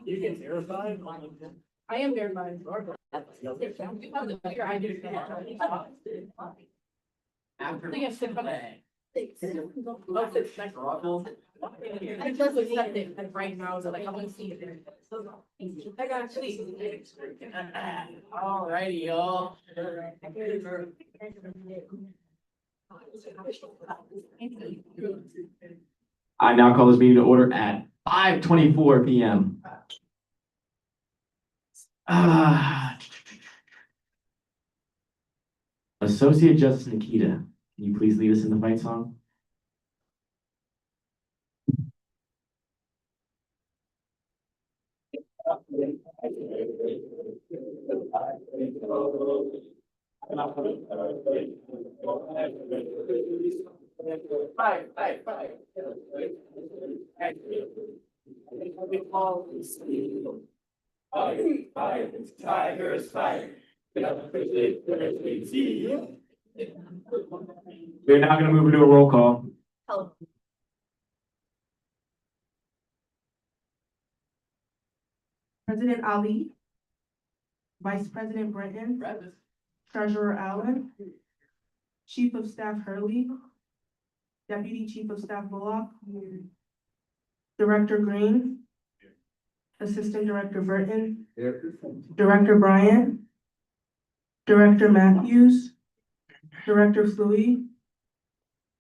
You get terrified? I am verified. After. I think I said, but I. Thanks. Oh, it's next. I just accepted, and right now, so like, I'm gonna see it. I got you. Alrighty, y'all. I now call this meeting to order at 5:24 PM. Associate Justice Nikita, can you please lead us in the fight song? Five. Tigers fight. We're now going to move into a roll call. President Ali, Vice President Brenton, Treasurer Allen, Chief of Staff Hurley, Deputy Chief of Staff Bullock, Director Green, Assistant Director Burton, Director Bryant, Director Matthews, Director Fleury,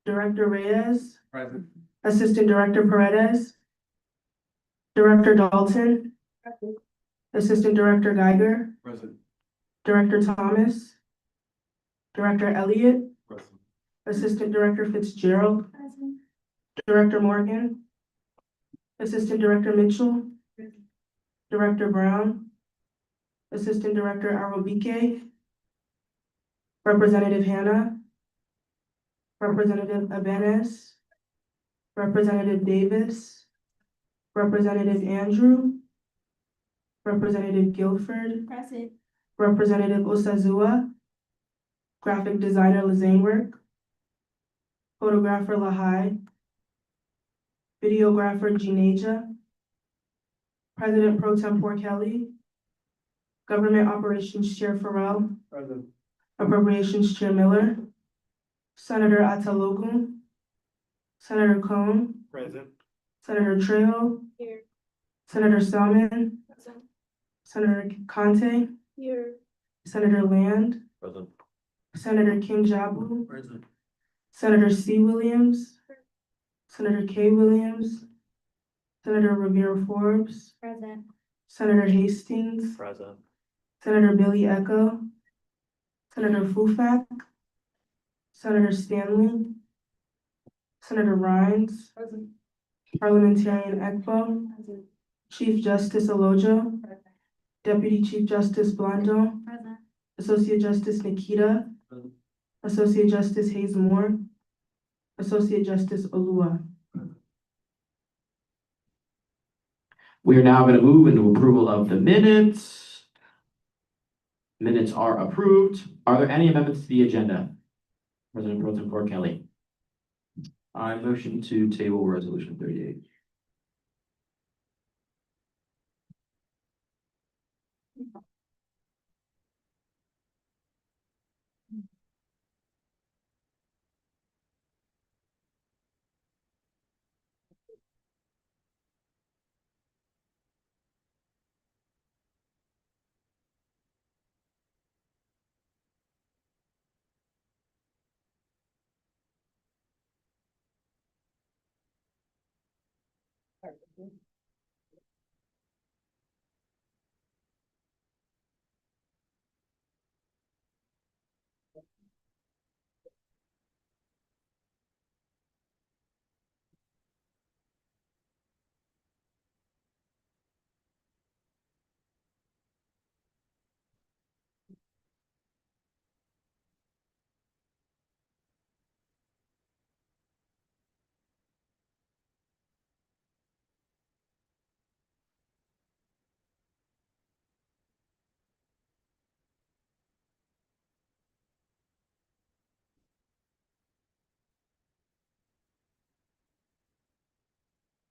Director Reyes, Present. Assistant Director Paredes, Director Dalton, Assistant Director Geiger, Present. Director Thomas, Director Elliott, Present. Assistant Director Fitzgerald, Director Morgan, Assistant Director Mitchell, Director Brown, Assistant Director Arobike, Representative Hannah, Representative Abanez, Representative Davis, Representative Andrew, Representative Guilford, Present. Representative Osazua, Graphic Designer Lizane Work, Photographer Lahai, Videographer Gineja, President Pro Tempore Kelly, Government Operations Chair Farrell, Present. Appropriations Chair Miller, Senator Atalogun, Senator Cohn, Present. Senator Trejo, Here. Senator Salmon, Senator Conte, Here. Senator Land, Present. Senator King Jabu, Present. Senator C. Williams, Senator K. Williams, Senator Rivera Forbes, Present. Senator Hastings, Present. Senator Billy Echo, Senator Fufak, Senator Stanley, Senator Rines, Parliamentarian Ekbo, Chief Justice Olojo, Deputy Chief Justice Blando, Present. Associate Justice Nikita, Present. Associate Justice Hayes Moore, Associate Justice Olua. We are now going to move into approval of the minutes. Minutes are approved. Are there any amendments to the agenda? President Pro Tempore Kelly. I motion to table resolution 38.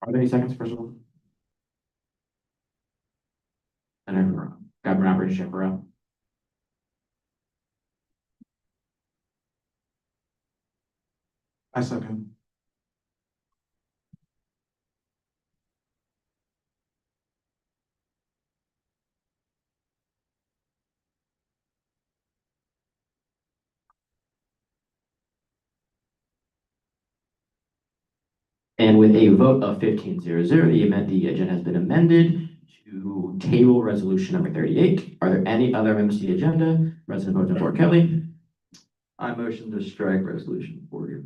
Are there any seconds, first of all? Senator Government Operations Chair Burrell. I second. And with a vote of 15-0, the agenda has been amended to table resolution number 38. Are there any other amendments to the agenda? President Pro Tempore Kelly. I motion to strike resolution 40.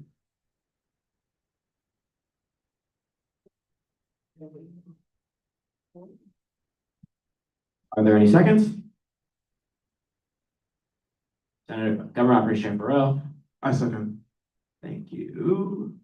Are there any seconds? Senator Government Operations Chair Burrell. I second. Thank you.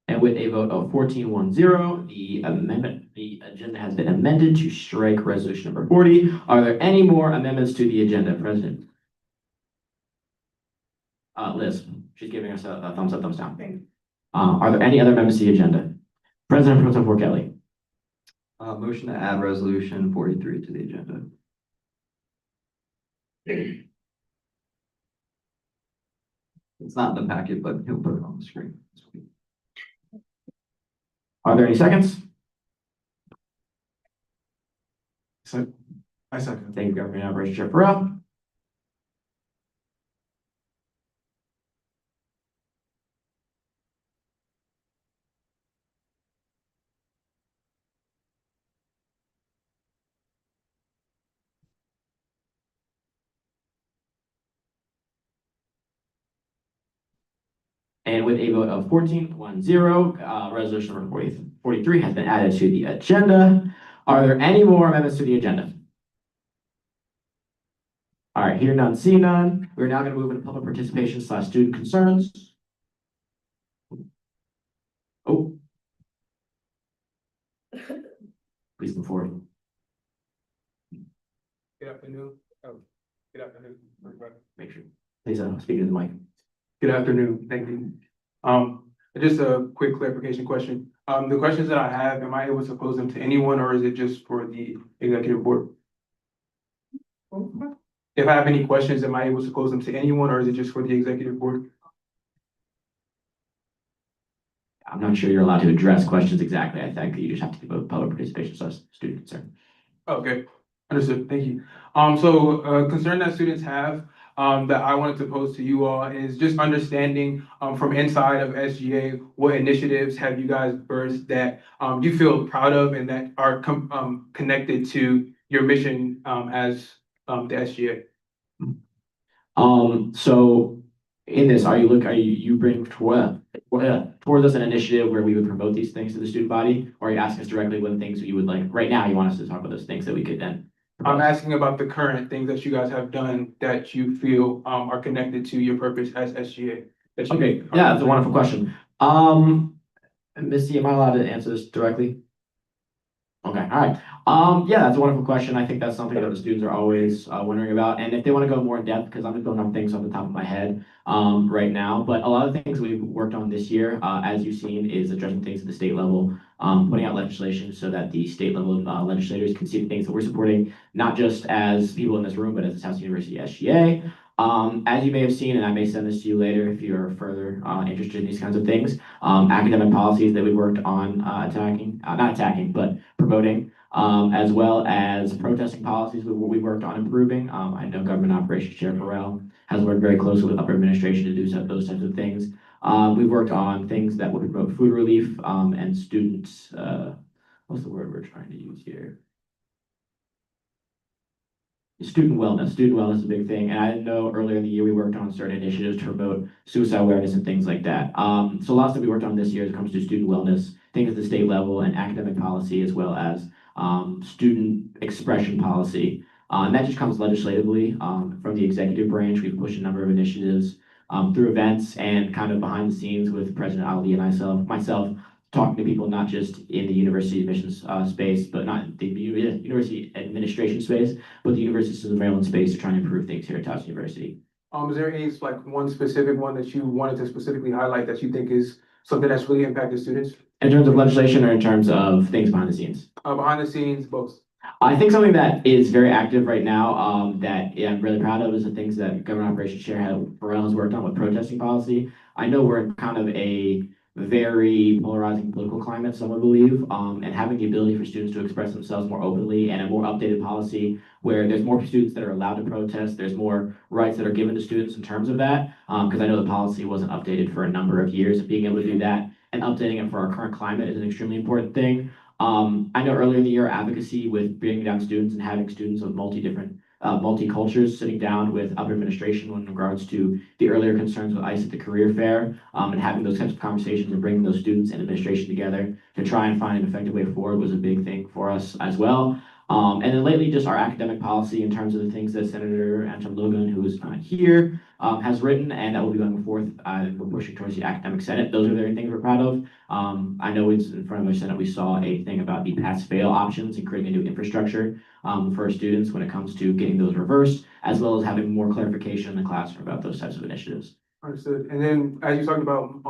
And with a vote of 14-10, the agenda has been amended to strike resolution number 40. Are there any more amendments to the agenda, President? Liz, she's giving us a thumbs up, thumbs down. Okay. Are there any other amendments to the agenda? President Pro Tempore Kelly. Motion to add resolution 43 to the agenda. It's not in the packet, but he'll put it on the screen. Are there any seconds? I second. Thank you, Government Operations Chair Burrell. And with a vote of 14-10, resolution number 43 has been added to the agenda. Are there any more amendments to the agenda? All right, hear none, see none. We're now going to move into public participation / student concerns. Oh. Please move forward. Good afternoon. Good afternoon, everybody. Make sure. Please speak into the mic. Good afternoon. Thank you. Just a quick clarification question. The questions that I have, am I able to pose them to anyone or is it just for the executive board? If I have any questions, am I able to pose them to anyone or is it just for the executive board? I'm not sure you're allowed to address questions exactly. I think you just have to give a public participation / student concern. Okay, understood. Thank you. So a concern that students have that I wanted to pose to you all is just understanding from inside of SGA, what initiatives have you guys birthed that you feel proud of and that are connected to your mission as the SGA? So in this, you bring towards us an initiative where we would promote these things to the student body, or are you asking us directly what things you would like? Right now, you want us to talk about those things that we could then. I'm asking about the current things that you guys have done that you feel are connected to your purpose as SGA. Okay, yeah, that's a wonderful question. Missy, am I allowed to answer this directly? Okay, all right. Yeah, that's a wonderful question. I think that's something that the students are always wondering about. And if they want to go more in depth, because I'm just going off things off the top of my head right now, but a lot of things we've worked on this year, as you've seen, is addressing things at the state level, putting out legislation so that the state level legislators can see the things that we're supporting, not just as people in this room, but as the Towson University SGA. As you may have seen, and I may send this to you later if you're further interested in these kinds of things, academic policies that we worked on but promoting, as well as protesting policies we worked on improving. I know Government Operations Chair Burrell has worked very closely with upper administration to do those types of things. We worked on things that would promote food relief and students. What's the word we're trying to use here? student wellness. Student wellness is a big thing. And I know earlier in the year, we worked on certain initiatives to promote suicide awareness and things like that. So lots that we worked on this year as it comes to student wellness, things at the state level and academic policy, as well as student expression policy. And that just comes legislatively from the executive branch. We've pushed a number of initiatives through events and kind of behind the scenes with President Ali and myself talking to people not just in the university admissions space, but not the university administration space, but the University of Maryland space to try and improve things here at Towson University. Is there any like one specific one that you wanted to specifically highlight that you think is something that's really impacted students? In terms of legislation or in terms of things behind the scenes? Behind the scenes, both. I think something that is very active right now that I'm really proud of is the things that Government Operations Chair Burrell has worked on with protesting policy. I know we're in kind of a very polarizing political climate, some would believe, and having the ability for students to express themselves more openly and a more updated policy where there's more students that are allowed to protest, there's more rights that are given to students in terms of that, because I know the policy wasn't updated for a number of years, and being able to do that and updating it for our current climate is an extremely important thing. I know earlier in the year, advocacy with bringing down students and having students of multi-cultures sitting down with upper administration in regards to the earlier concerns with ICE at the career fair, and having those types of conversations and bringing those students and administration together to try and find an effective way forward was a big thing for us as well. And then lately, just our academic policy in terms of the things that Senator Anton Logan, who is not here, has written, and that will be going forth. We're pushing towards the academic senate. Those are the very things we're proud of. I know it's in front of our senate, we saw a thing about the pass-fail options and creating a new infrastructure for students when it comes to getting those reversed, as well as having more clarification in the classroom about those types of initiatives. Understood. And then as you talked about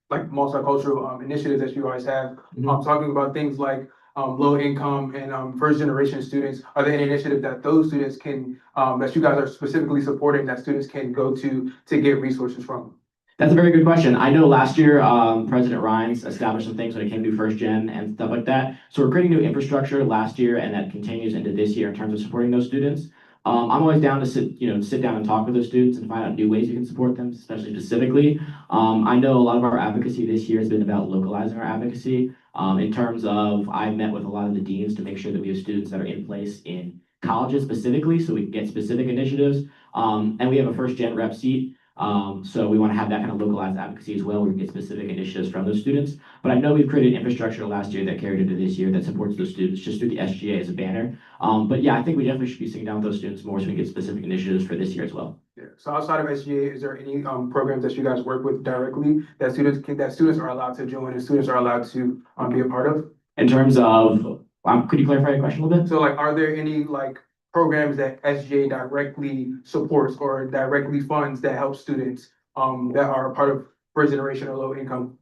like multicultural initiatives that you guys have, talking about things like low income and first generation students, are there any initiatives that those students can that you guys are specifically supporting that students can go to get resources from? That's a very good question. I know last year, President Rines established some things when it came to first gen and stuff like that. So we're creating new infrastructure last year, and that continues into this year in terms of supporting those students. I'm always down to sit down and talk with those students and find out new ways we can support them, especially specifically. I know a lot of our advocacy this year has been about localizing our advocacy. In terms of, I've met with a lot of the deans to make sure that we have students that are in place in colleges specifically, so we can get specific initiatives. And we have a first gen rep seat. So we want to have that kind of localized advocacy as well, where we get specific initiatives from those students. But I know we've created infrastructure last year that carried into this year that supports those students just through the SGA as a banner. But yeah, I think we definitely should be sitting down with those students more so we can get specific initiatives for this year as well. Yeah. So outside of SGA, is there any programs that you guys work with directly that students are allowed to join and students are allowed to be a part of? In terms of, could you clarify your question a little bit? So like, are there any like programs that SGA directly supports or directly funds that help students that are a part of first generation or low income?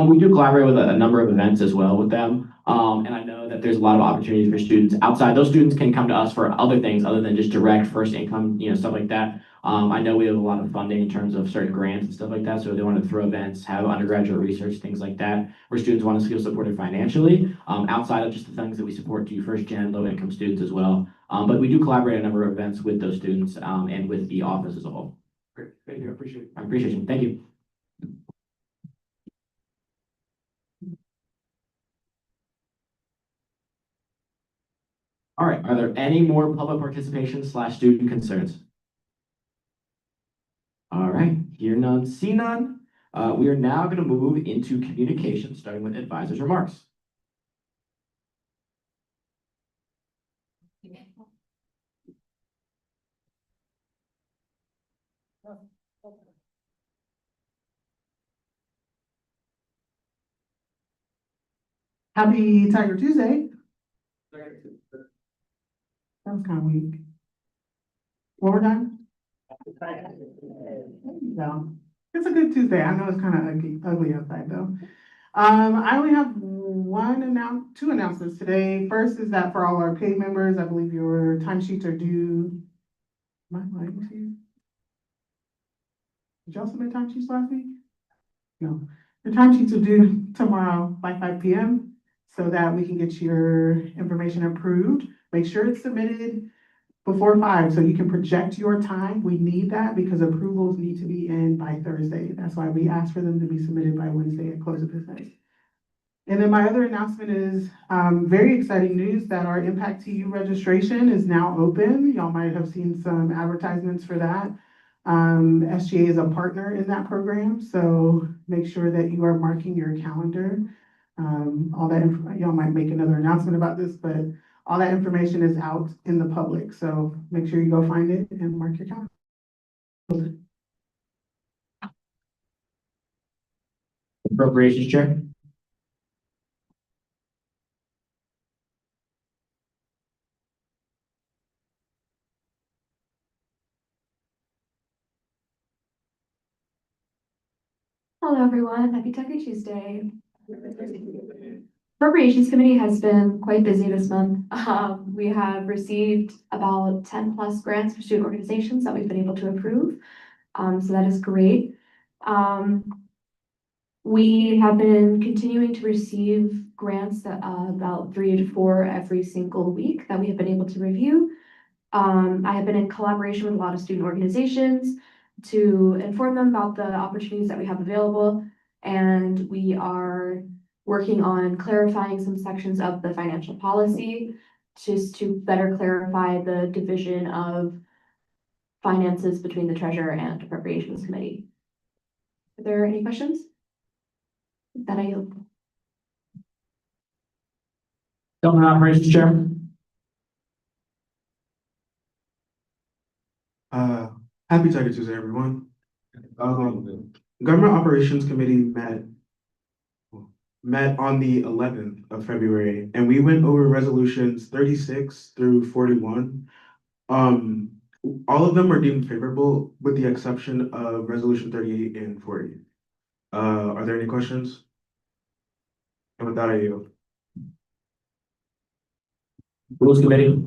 We do collaborate with a number of events as well with them. And I know that there's a lot of opportunities for students outside. Those students can come to us for other things other than just direct first income, stuff like that. I know we have a lot of funding in terms of certain grants and stuff like that. So if they want to throw events, have undergraduate research, things like that, where students want to feel supported financially, outside of just the things that we support to first gen low income students as well. But we do collaborate a number of events with those students and with the office as a whole. Great, thank you, I appreciate it. I appreciate you. Thank you. All right, are there any more public participation / student concerns? All right, hear none, see none. We are now going to move into communication, starting with advisors' remarks. Happy Tiger Tuesday. That was kind of weak. One more time? No. It's a good Tuesday. I know it's kind of ugly outside though. I only have two announcements today. First is that for all our paid members, I believe your timesheets are due. Am I lying to you? Did y'all submit timesheets last week? No. Your timesheets are due tomorrow by 5 p.m. so that we can get your information approved. Make sure it's submitted before 5 so you can project your time. We need that because approvals need to be in by Thursday. That's why we ask for them to be submitted by Wednesday at close of business. And then my other announcement is very exciting news that our Impact TU registration is now open. Y'all might have seen some advertisements for that. SGA is a partner in that program, so make sure that you are marking your calendar. All that, y'all might make another announcement about this, but all that information is out in the public, so make sure you go find it and mark your calendar. Appropriations Chair. Hello, everyone. Happy Taco Tuesday. Appropriations Committee has been quite busy this month. We have received about 10 plus grants for student organizations that we've been able to approve. So that is great. We have been continuing to receive grants that, about 3 to 4 every single week that we have been able to review. I have been in collaboration with a lot of student organizations to inform them about the opportunities that we have available. And we are working on clarifying some sections of the financial policy just to better clarify the division of finances between the treasurer and appropriations committee. Are there any questions? That I yield. Government Operations Chair. Happy Tiger Tuesday, everyone. Government Operations Committee met on the 11th of February, and we went over resolutions 36 through 41. All of them were deemed favorable with the exception of resolution 38 and 40. Are there any questions? And with that, I yield. Rules Committee.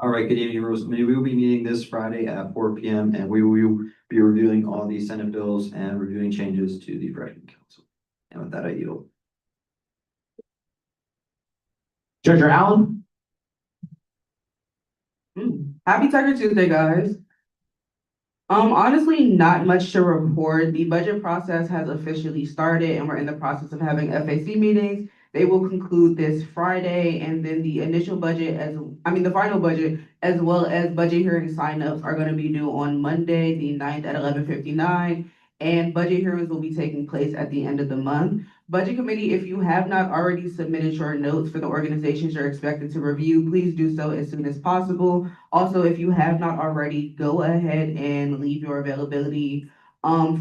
All right, good evening, Rules Committee. We will be meeting this Friday at 4 p.m. and we will be reviewing all the Senate bills and reviewing changes to the freshman council. And with that, I yield. Treasurer Allen. Happy Tiger Tuesday, guys. Honestly, not much to report. The budget process has officially started and we're in the process of having FAC meetings. They will conclude this Friday, and then the initial budget the final budget, as well as budget hearing signups are gonna be due on Monday, the 9th at 11:59. And budget hearings will be taking place at the end of the month. Budget Committee, if you have not already submitted your notes for the organizations you're expected to review, please do so as soon as possible. Also, if you have not already, go ahead and leave your availability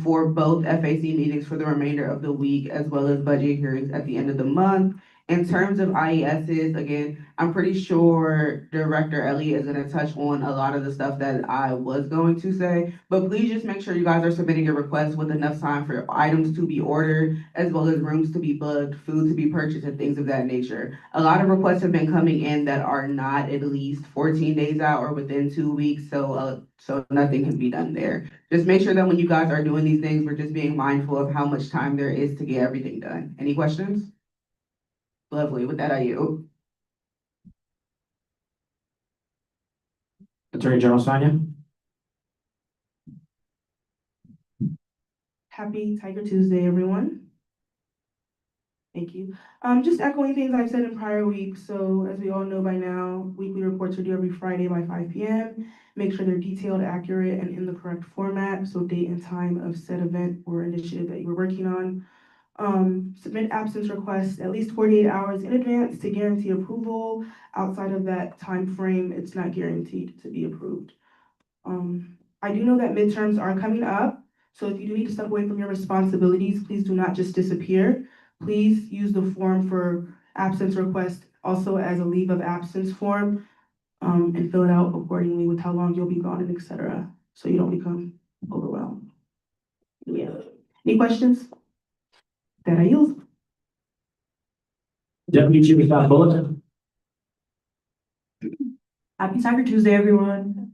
for both FAC meetings for the remainder of the week, as well as budget hearings at the end of the month. In terms of IESs, again, I'm pretty sure Director Elliott is gonna touch on a lot of the stuff that I was going to say, but please just make sure you guys are submitting your requests with enough time for items to be ordered, as well as rooms to be booked, food to be purchased, and things of that nature. A lot of requests have been coming in that are not at least 14 days out or within 2 weeks, so nothing can be done there. Just make sure that when you guys are doing these things, we're just being mindful of how much time there is to get everything done. Any questions? Lovely. With that, I yield. Attorney General Sonia. Happy Tiger Tuesday, everyone. Thank you. Just echoing things I've said in prior weeks. So as we all know by now, weekly reports are due every Friday by 5 p.m. Make sure they're detailed, accurate, and in the correct format. So date and time of said event or initiative that you were working on. Submit absence requests at least 48 hours in advance to guarantee approval. Outside of that time frame, it's not guaranteed to be approved. I do know that midterms are coming up. So if you do need to step away from your responsibilities, please do not just disappear. Please use the form for absence request also as a leave of absence form, and fill it out accordingly with how long you'll be gone and etc. So you don't become overwhelmed. Yeah. Any questions? That I yield. Deputy Chief of Staff Bulletin. Happy Tiger Tuesday, everyone.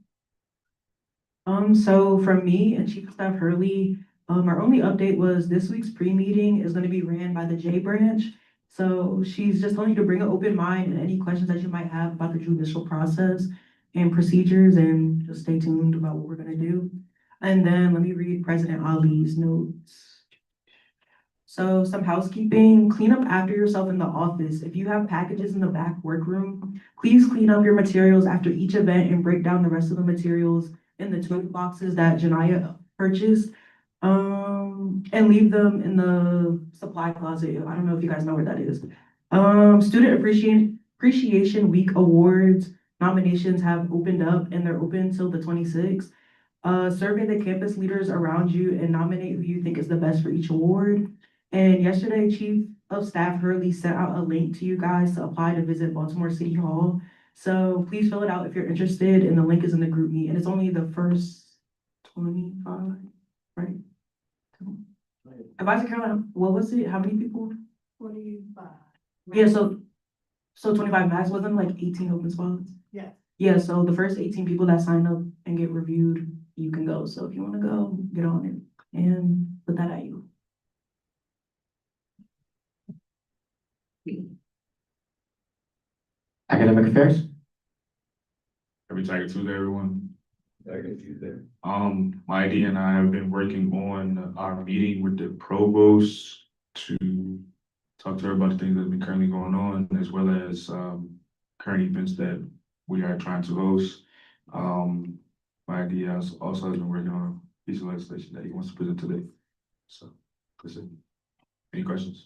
So from me and Chief of Staff Hurley, our only update was this week's pre-meeting is going to be ran by the J branch. So she's just telling you to bring an open mind and any questions that you might have about the judicial process and procedures, and just stay tuned about what we're going to do. And then let me read President Ali's notes. So some housekeeping, clean up after yourself in the office. If you have packages in the back workroom, please clean up your materials after each event and break down the rest of the materials in the tote boxes that Janaya purchased. And leave them in the supply closet. I don't know if you guys know where that is. Student appreciation week awards nominations have opened up and they're open till the 26th. Survey the campus leaders around you and nominate who you think is the best for each award. And yesterday, Chief of Staff Hurley sent out a link to you guys to apply to visit Baltimore City Hall. So please fill it out if you're interested, and the link is in the group meet, and it's only the first 25, right? Advisor Caroline, what was it? How many people? 25. Yeah, so 25 max, wasn't like 18 open spots? Yes. Yeah, so the first 18 people that sign up and get reviewed, you can go. So if you wanna go, get on it and put that at you. Academic affairs? Happy Tiger Tuesday, everyone. Tiger Tuesday. My ID and I have been working on our meeting with the provost to talk to her about the things that have been currently going on, as well as current events that we are trying to host. My ID also has been working on a piece of legislation that he wants to present today. So, that's it. Any questions?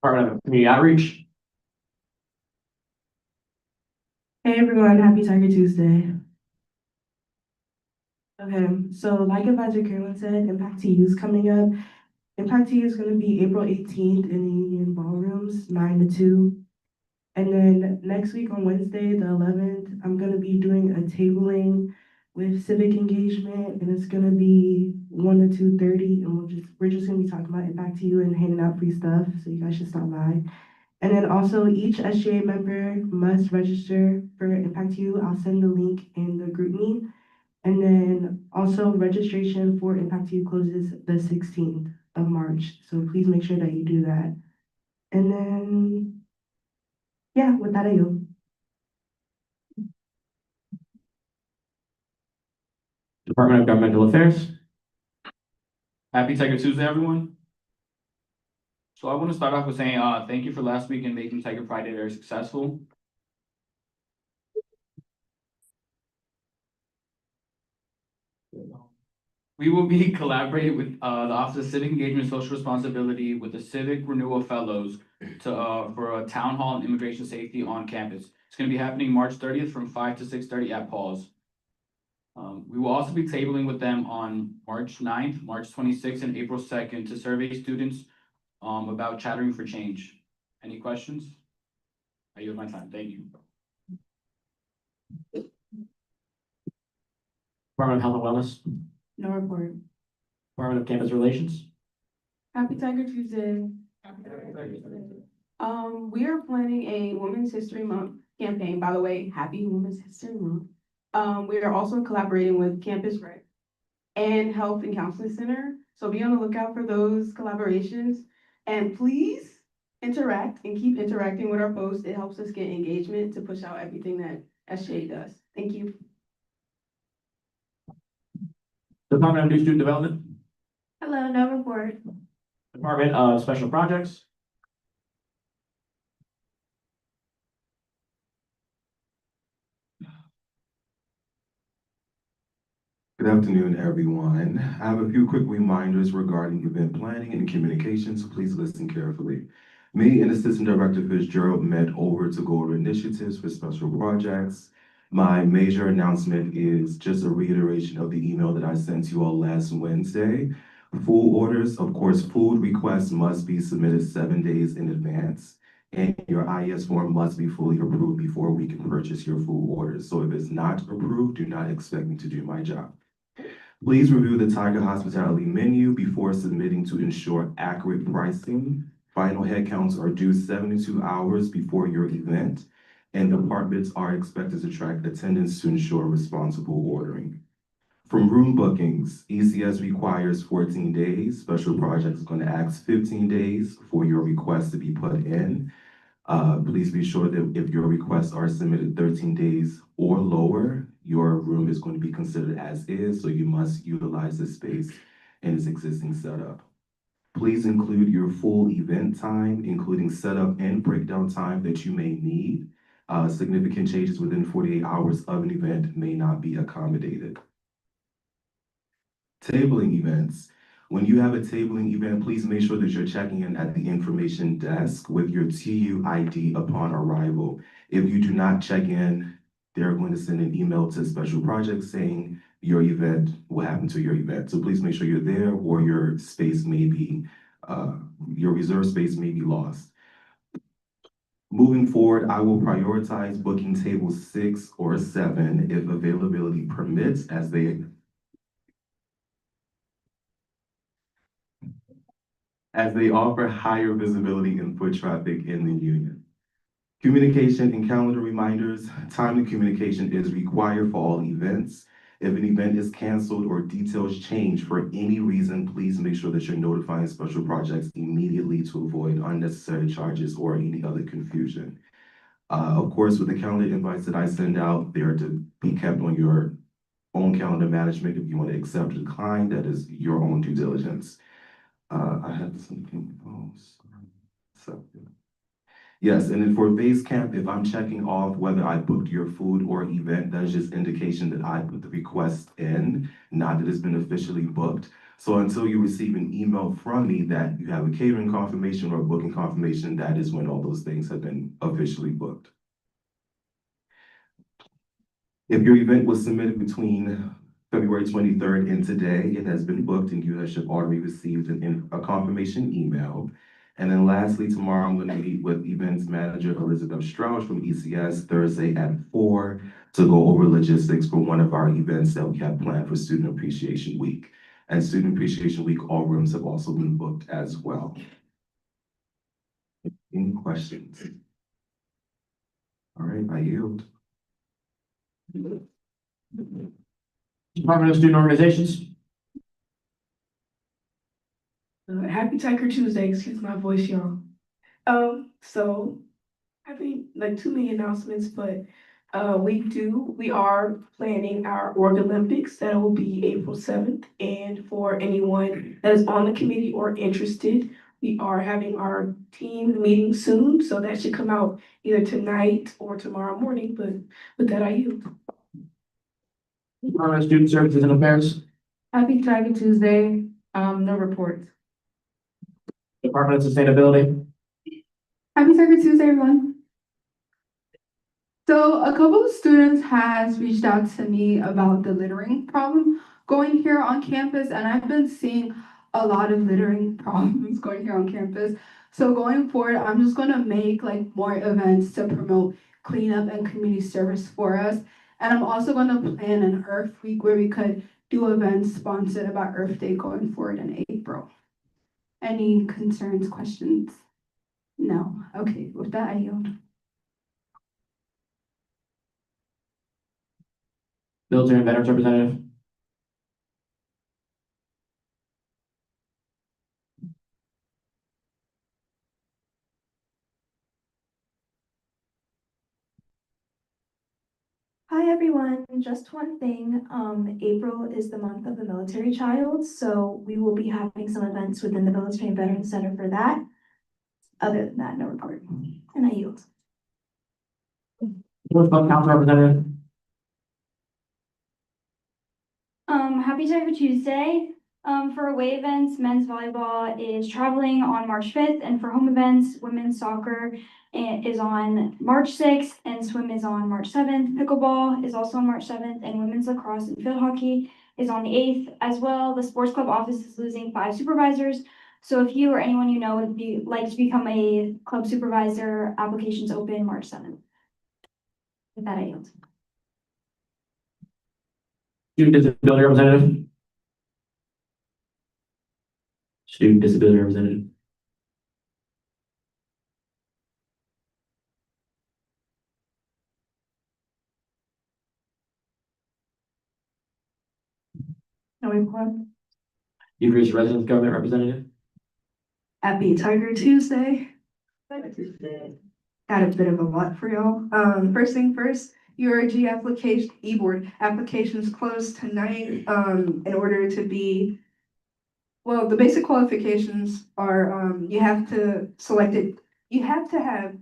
Department of Community Outreach? Hey everyone, happy Tiger Tuesday. Okay, so like Advisor Carolyn said, Impact to You is coming up. Impact to You is gonna be April 18th in the Union Ballrooms, 9 to 2. And then next week on Wednesday, the 11th, I'm gonna be doing a tabling with civic engagement, and it's gonna be 1 to 2:30, and we're just gonna be talking about Impact to You and handing out free stuff, so you guys should stop by. And then also each SGA member must register for Impact to You. I'll send the link in the group meet. And then also registration for Impact to You closes the 16th of March, so please make sure that you do that. And then, yeah, with that, I yield. Department of Governmental Affairs? Happy Tiger Tuesday, everyone. So I want to start off with saying thank you for last week and making Tiger Pride Day very successful. We will be collaborating with the Office of Civic Engagement and Social Responsibility with the Civic Renewal Fellows to for a town hall on immigration safety on campus. It's going to be happening March 30th from 5 to 6:30 at Paul's. We will also be tabling with them on March 9th, March 26th, and April 2nd to survey students about chattering for change. Any questions? I yield my time. Thank you. Department of Health and Wellness? No report. Department of Campus Relations? Happy Tiger Tuesday. We are planning a Women's History Month campaign. By the way, happy Women's History Month. We are also collaborating with Campus Rec and Health and Counseling Center. So be on the lookout for those collaborations. And please interact and keep interacting with our posts. It helps us get engagement to push out everything that SGA does. Thank you. Department of New Student Development? Hello, no report. Department of Special Projects? Good afternoon, everyone. I have a few quick reminders regarding event planning and communication, so please listen carefully. Me and Assistant Director Fitzgerald met over to go over initiatives for special projects. My major announcement is just a reiteration of the email that I sent you all last Wednesday. Food orders, of course, food requests must be submitted 7 days in advance, and your IS form must be fully approved before we can purchase your food orders. So if it's not approved, do not expect me to do my job. Please review the Tiger Hospitality menu before submitting to ensure accurate pricing. Final head counts are due 72 hours before your event, and departments are expected to track attendance to ensure responsible ordering. From room bookings, ECS requires 14 days. Special projects is going to ask 15 days for your request to be put in. Please be sure that if your requests are submitted 13 days or lower, your room is going to be considered as is, so you must utilize the space in its existing setup. Please include your full event time, including setup and breakdown time that you may need. Significant changes within 48 hours of an event may not be accommodated. Tabling events. When you have a tabling event, please make sure that you're checking in at the information desk with your TU ID upon arrival. If you do not check in, they're going to send an email to special projects saying your event, what happened to your event. So please make sure you're there, or your space may be, your reserved space may be lost. Moving forward, I will prioritize booking tables 6 or 7 if availability permits, as they offer higher visibility and foot traffic in the union. Communication and calendar reminders. Timely communication is required for all events. If an event is canceled or details change for any reason, please make sure that you're notifying special projects immediately to avoid unnecessary charges or any other confusion. Of course, with the calendar invites that I send out, they are to be kept on your own calendar management. If you want to accept or decline, that is your own due diligence. I have something else. Yes, and then for base camp, if I'm checking off whether I booked your food or event, that is just indication that I put the request in, not that it's been officially booked. So until you receive an email from me that you have a catering confirmation or a booking confirmation, that is when all those things have been officially booked. If your event was submitted between February 23rd and today, it has been booked and you should already received a confirmation email. And then lastly, tomorrow I'm going to meet with events manager Elizabeth Strauss from ECS Thursday at 4 to go over logistics for one of our events that we have planned for Student Appreciation Week. And Student Appreciation Week, all rooms have also been booked as well. Any questions? All right, I yield. Department of Student Organizations. Happy Tiger Tuesday, excuse my voice, y'all. So I think like too many announcements, but we are planning our Org Olympics that will be April 7th. And for anyone that is on the committee or interested, we are having our team meeting soon, so that should come out either tonight or tomorrow morning, but with that I yield. Department of Student Services and Affairs. Happy Tiger Tuesday, no reports. Department of Sustainability. Happy Tiger Tuesday, everyone. So a couple of students has reached out to me about the littering problem going here on campus, and I've been seeing a lot of littering problems going here on campus. So going forward, I'm just gonna make like more events to promote cleanup and community service for us. And I'm also gonna plan an Earth Week where we could do events sponsored about Earth Day going forward in April. Any concerns, questions? No. Okay, with that, I yield. Military and Veterans Representative. Hi everyone, just one thing. April is the month of the military child, so we will be having some events within the Military and Veterans Center for that. Other than that, no report. And I yield. Council Representative. Happy Tiger Tuesday. For away events, men's volleyball is traveling on March 5th, and for home events, women's soccer is on March 6th, and swim is on March 7th. Pickleball is also on March 7th, and women's lacrosse and field hockey is on the 8th as well. The sports club office is losing 5 supervisors. So if you or anyone you know would like to become a club supervisor, applications open March 7th. With that, I yield. Student Disability Representative. Student Disability Representative. No report. You've reached Residence Government Representative. Happy Tiger Tuesday. Got a bit of a lot for y'all. First thing first, URG application, e-board applications closed tonight, in order to be, well, the basic qualifications are, you have to select it, you have to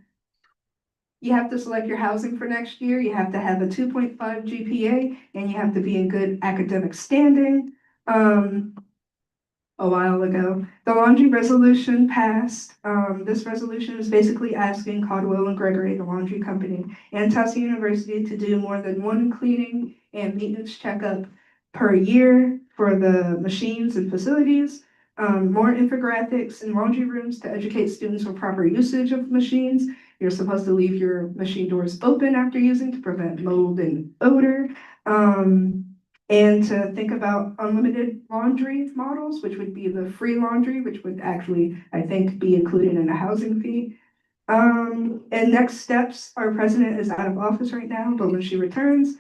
select your housing for next year, you have to have a 2.5 GPA, and you have to be in good academic standing. A while ago, the laundry resolution passed. This resolution is basically asking Caldwell and Gregory, the laundry company, and Tufts University to do more than one cleaning and maintenance checkup per year for the machines and facilities. More infographics in laundry rooms to educate students on proper usage of machines. You're supposed to leave your machine doors open after using to prevent mold and odor. And to think about unlimited laundry models, which would be the free laundry, which would actually, I think, be included in a housing fee. And next steps, our president is out of office right now, but when she returns,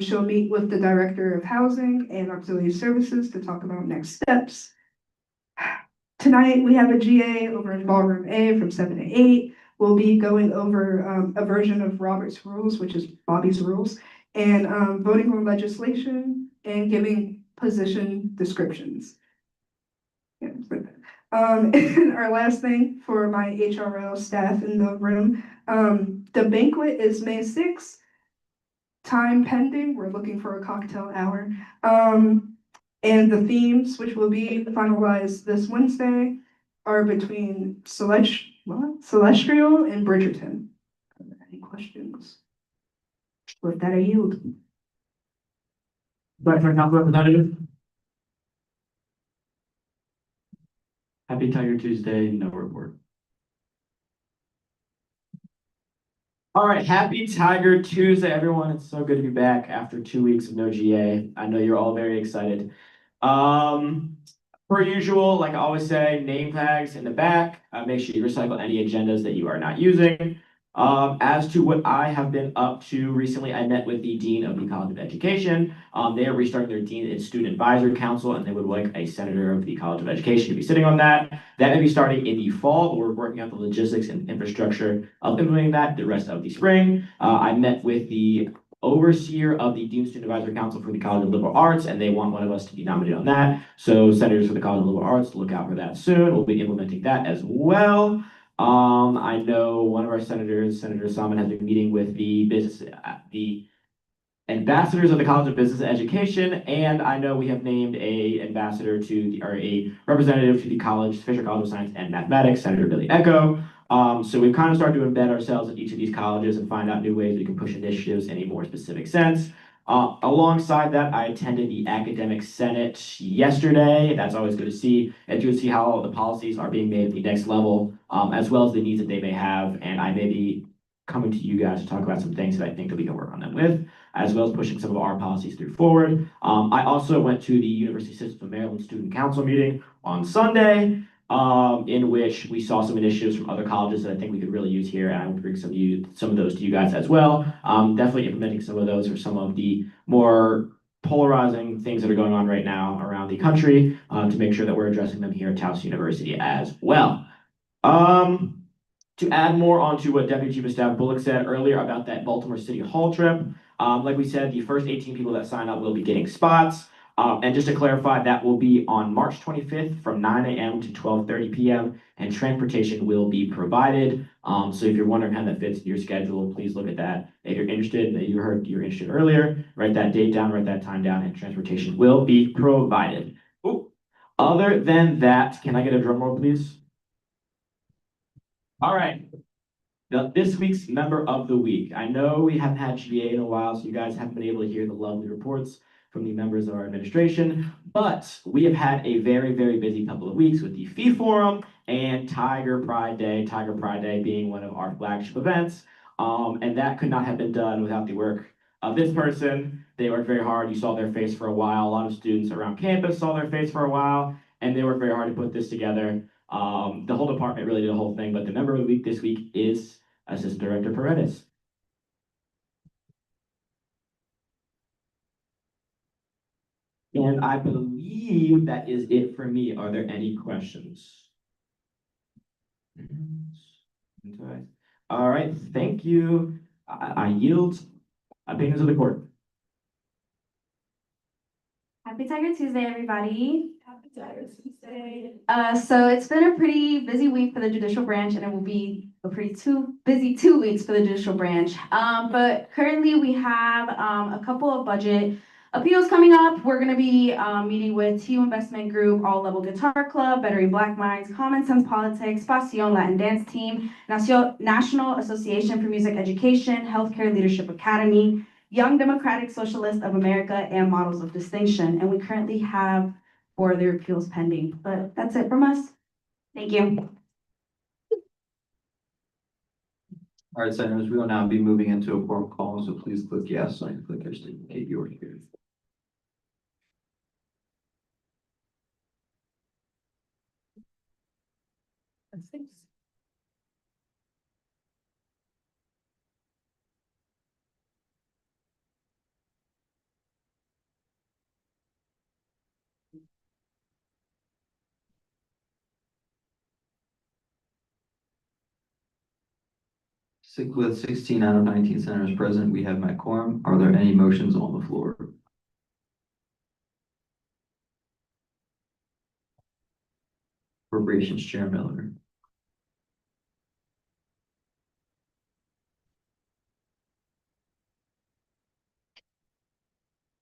she'll meet with the director of housing and auxiliary services to talk about next steps. Tonight, we have a GA over in Ballroom A from 7 to 8. We'll be going over a version of Robert's Rules, which is Bobby's Rules, and voting on legislation and giving position descriptions. Yeah, and our last thing for my HRL staff in the room, the banquet is May 6th. Time pending, we're looking for a cocktail hour. And the themes, which will be finalized this Wednesday, are between Celestial and Bridgerton. Any questions? With that, I yield. Director Council Representative. Happy Tiger Tuesday, no report. All right, happy Tiger Tuesday, everyone. It's so good to be back after 2 weeks of no GA. I know you're all very excited. Per usual, like I always say, name tags in the back. Make sure you recycle any agendas that you are not using. As to what I have been up to recently, I met with the Dean of the College of Education. They are restarting their Dean and Student Advisory Council, and they would like a senator of the College of Education to be sitting on that. That may be starting in the fall, but we're working out the logistics and infrastructure of implementing that the rest of the spring. I met with the overseer of the Dean Student Advisory Council for the College of Liberal Arts, and they want one of us to be nominated on that. So senators for the College of Liberal Arts, look out for that soon. We'll be implementing that as well. I know one of our senators, Senator Salmon, has been meeting with the ambassadors of the College of Business and Education, and I know we have named a ambassador or a representative to the Fisher College of Science and Mathematics, Senator Billy Echo. So we've kind of started to embed ourselves in each of these colleges and find out new ways we can push initiatives in a more specific sense. Alongside that, I attended the Academic Senate yesterday. That's always good to see, and to see how the policies are being made at the next level, as well as the needs that they may have. And I may be coming to you guys to talk about some things that I think that we can work on them with, as well as pushing some of our policies through forward. I also went to the University System of Maryland Student Council meeting on Sunday, in which we saw some initiatives from other colleges that I think we could really use here, and I will bring some of those to you guys as well. Definitely implementing some of those or some of the more polarizing things that are going on right now around the country, to make sure that we're addressing them here at Tufts University as well. To add more onto what Deputy Chief of Staff Bullock said earlier about that Baltimore City Hall trip, like we said, the first 18 people that sign up will be getting spots. And just to clarify, that will be on March 25th from 9 a.m. to 12:30 p.m. and transportation will be provided. So if you're wondering how that fits in your schedule, please look at that. If you're interested, you heard you're interested earlier, write that date down, write that time down, and transportation will be provided. Ooh. Other than that, can I get a drum roll, please? All right. Now, this week's member of the week. I know we haven't had GA in a while, so you guys haven't been able to hear the lovely reports from the members of our administration, but we have had a very, very busy couple of weeks with the Fee Forum and Tiger Pride Day being one of our flagship events. And that could not have been done without the work of this person. They worked very hard. You saw their face for a while. A lot of students around campus saw their face for a while, and they worked very hard to put this together. The whole department really did the whole thing, but the member of the week this week is Assistant Director Paredes. And I believe that is it for me. Are there any questions? All right, thank you. I yield. Opinions of the court. Happy Tiger Tuesday, everybody. Happy Tiger Tuesday. So it's been a pretty busy week for the judicial branch, and it will be a pretty busy 2 weeks for the judicial branch. But currently we have a couple of budget appeals coming up. We're gonna be meeting with TU Investment Group, All Level Guitar Club, Bettering Black Minds, Common Sense Politics, Pasión Latin Dance Team, National Association for Music Education, Healthcare Leadership Academy, Young Democratic Socialists of America, and Models of Distinction. And we currently have 4 of their appeals pending, but that's it from us. Thank you. All right, senators, we will now be moving into a quorum call, so please click yes on your clickers to indicate you are here. With 16 out of 19 senators present, we have met quorum. Are there any motions on the floor? Appropriations Chair Miller.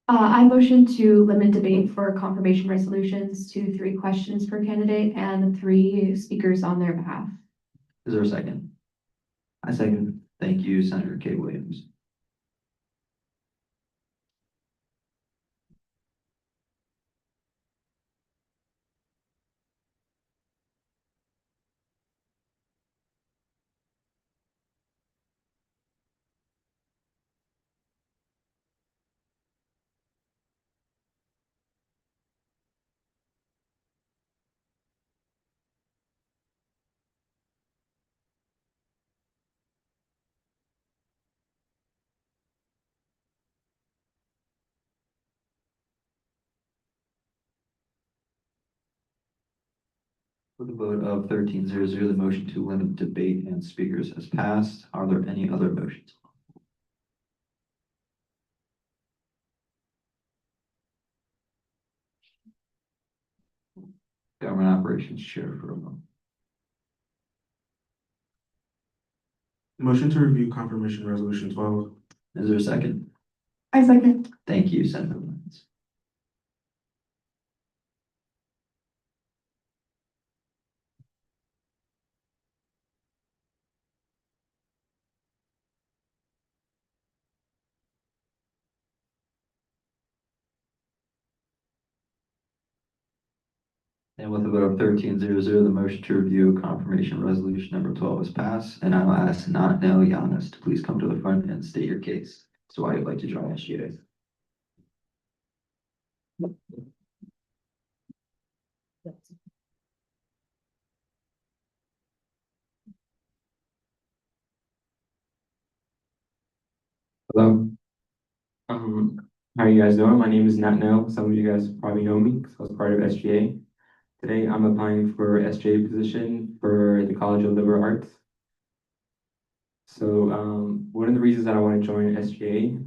I motion to limit debate for confirmation resolutions to 3 questions per candidate and 3 speakers on their behalf. Is there a second? I second. Thank you, Senator Kay Williams. With a vote of 13-0, the motion to limit debate and speakers has passed. Are there any other motions? Government Operations Chair for a moment. Motion to review confirmation resolution 12. Is there a second? I second. Thank you, Senator Lyons. And with a vote of 13-0, the motion to review confirmation resolution number 12 is passed. And I will ask Natnel Yanis to please come to the front and state your case. So why you'd like to join SGA. Hello. How are you guys doing? My name is Natnel. Some of you guys probably know me because I was part of SGA. Today, I'm applying for SGA position for the College of Liberal Arts. So one of the reasons that I want to join SGA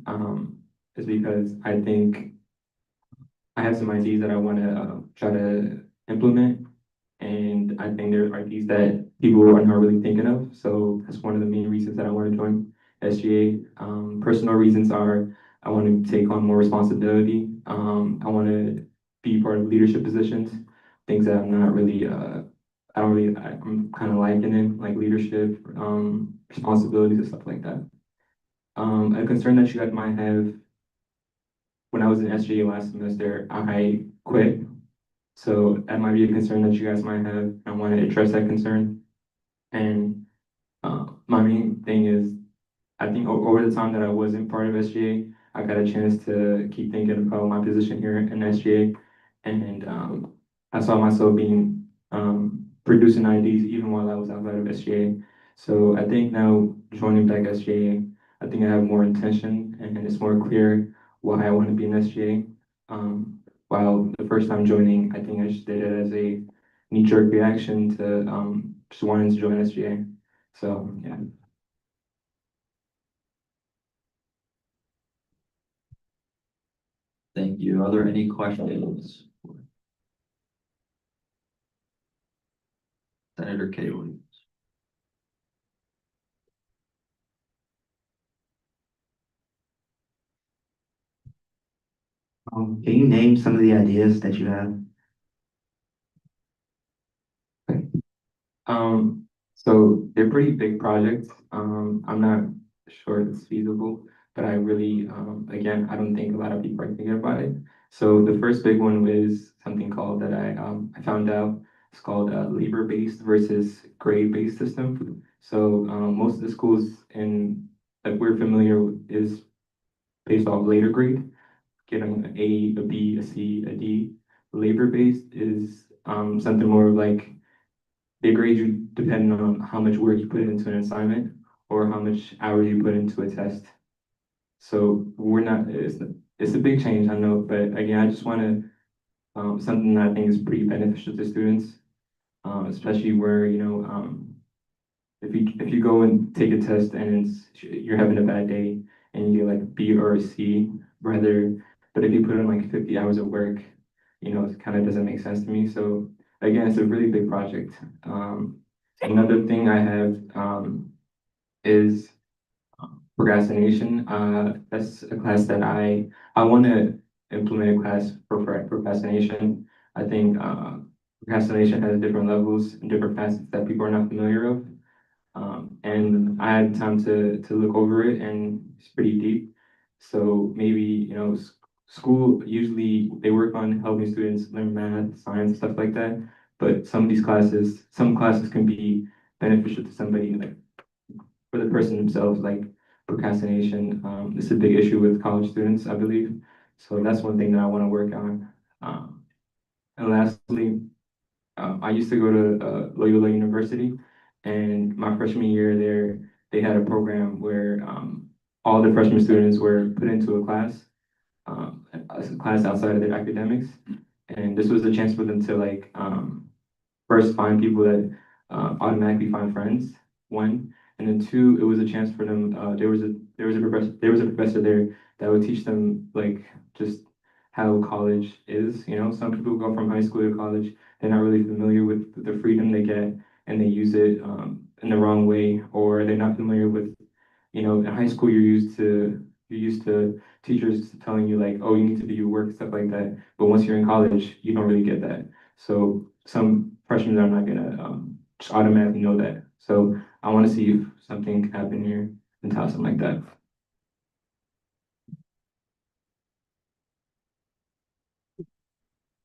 is because I think I have some ideas that I want to try to implement. And I think there are ideas that people are not really thinking of. So that's one of the main reasons that I want to join SGA. Personal reasons are I want to take on more responsibility. I want to be part of leadership positions, things that I'm not really, I'm kind of liking it, like leadership, responsibilities and stuff like that. A concern that you guys might have, when I was in SGA last semester, I quit. So that might be a concern that you guys might have. I want to address that concern. And my main thing is, I think over the time that I wasn't part of SGA, I got a chance to keep thinking about my position here in SGA. And I saw myself being producing ideas even while I was outside of SGA. So I think now joining back SGA, I think I have more intention and it's more clear why I want to be in SGA. While the first time joining, I think I just did it as a knee-jerk reaction to just wanting to join SGA. So yeah. Thank you. Are there any questions? Senator Kay Williams. Can you name some of the ideas that you have? So they're pretty big projects. I'm not sure it's feasible, but I really, again, I don't think a lot of people are thinking about it. So the first big one was something called that I found out. It's called labor-based versus grade-based system. So most of the schools in that we're familiar with is based off later grade, getting an A, a B, a C, a D. Labor-based is something more like they grade you depending on how much work you put into an assignment or how much hours you put into a test. So we're not, it's a big change, I know, but again, I just want to, something that I think is pretty beneficial to students, especially where, if you go and take a test and you're having a bad day and you get like a B or a C, rather, but if you put in like 50 hours of work, it kind of doesn't make sense to me. So again, it's a really big project. Another thing I have is procrastination. That's a class that I want to implement a class for procrastination. I think procrastination has different levels and different facets that people are not familiar of. And I had time to look over it, and it's pretty deep. So maybe, school usually they work on helping students learn math, science, stuff like that. But some classes can be beneficial to somebody, like for the person themselves, like procrastination. This is a big issue with college students, I believe. So that's one thing that I want to work on. And lastly, I used to go to Loyola University, and my freshman year there, they had a program where all the freshman students were put into a class outside of their academics, and this was a chance for them to like first find people that automatically find friends. One, and then two, it was a chance for them. There was a professor there that would teach them like just how college is. Some people go from high school to college, they're not really familiar with the freedom they get, and they use it in the wrong way, or they're not familiar with, in high school you're used to teachers telling you like, oh, you need to do your work, stuff like that. But once you're in college, you don't really get that. So some freshmen are not gonna just automatically know that. So I want to see if something can happen here in Towson like that.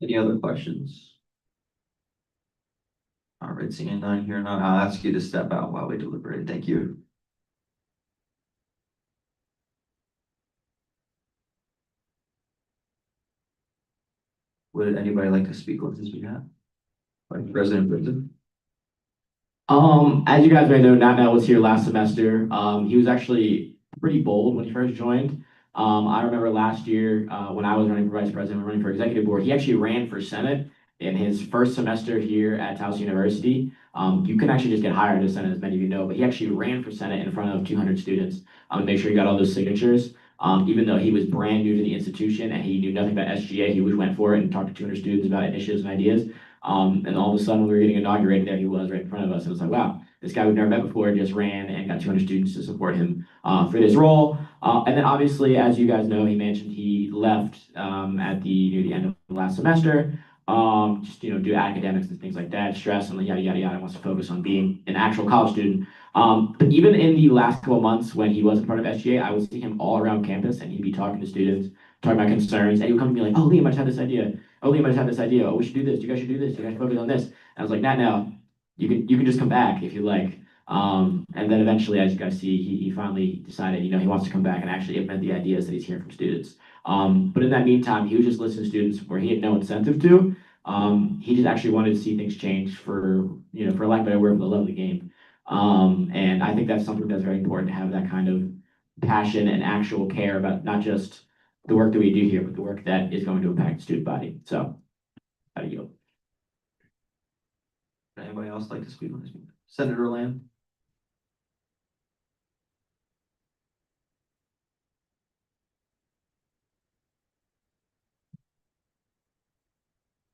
Any other questions? All right, seeing none here, none, I'll ask you to step out while we deliberate. Thank you. Would anybody like to speak on this behalf? Vice President Britton? As you guys may know, Nat was here last semester. He was actually pretty bold when he first joined. I remember last year, when I was running for vice president, running for executive board, he actually ran for Senate in his first semester here at Towson University. You can actually just get hired to Senate, as many of you know, but he actually ran for Senate in front of 200 students to make sure he got all those signatures. Even though he was brand new to the institution and he knew nothing about SGA, he just went for it and talked to 200 students about initiatives and ideas. And all of a sudden, when we were getting inaugurated, there he was right in front of us. And it's like, wow, this guy we've never met before just ran and got 200 students to support him for this role. And then obviously, as you guys know, he mentioned he left near the end of the last semester, just due to academics and things like that, stress and yada, yada, yada, wants to focus on being an actual college student. But even in the last couple of months when he wasn't part of SGA, I would see him all around campus and he'd be talking to students, talking about concerns, and he would come to me like, oh, Liam, I just had this idea. Oh, Liam, I just had this idea. Oh, we should do this. You guys should do this. You guys should focus on this. And I was like, not now. You can just come back if you like. And then eventually, as you guys see, he finally decided, he wants to come back and actually implement the ideas that he's hearing from students. But in that meantime, he was just listening to students where he had no incentive to. He just actually wanted to see things change for lack of a better word, for the love of the game. And I think that's something that's very important to have that kind of passion and actual care about not just the work that we do here, but the work that is going to impact the student body. So, how do you? Would anybody else like to speak on this? Senator Lamb?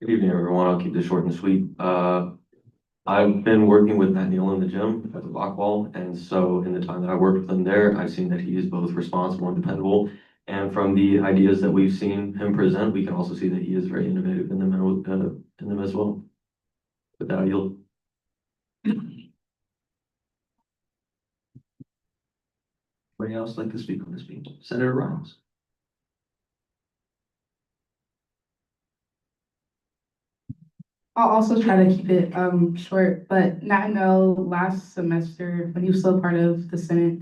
Good evening, everyone. I'll keep this short and sweet. I've been working with Matt Neal in the gym at the block wall, and so in the time that I worked with him there, I've seen that he is both responsible and dependable. And from the ideas that we've seen him present, we can also see that he is very innovative in them as well. With that, I yield. Anybody else like to speak on this meeting? Senator Rhimes. I'll also try to keep it short, but not know last semester when he was still part of the Senate,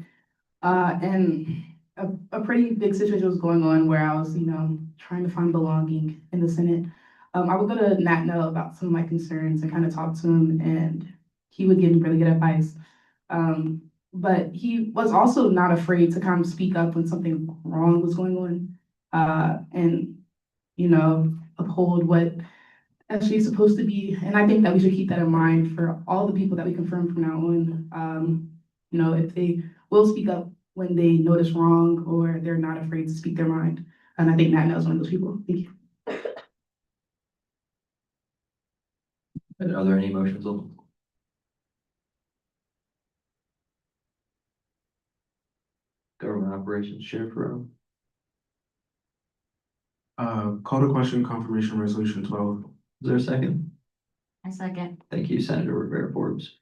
and a pretty big situation was going on where I was, trying to find belonging in the Senate. I would go to Nat know about some of my concerns and kind of talk to him, and he would give me really good advice. But he was also not afraid to kind of speak up when something wrong was going on, and uphold what she's supposed to be. And I think that we should keep that in mind for all the people that we confirm from now on. If they will speak up when they notice wrong or they're not afraid to speak their mind. And I think Nat knows one of those people. Thank you. And are there any motions on the floor? Government Operations Chair Ferraro. Call to question confirmation resolution 12. Is there a second? I second. Thank you, Senator Rivera Forbes.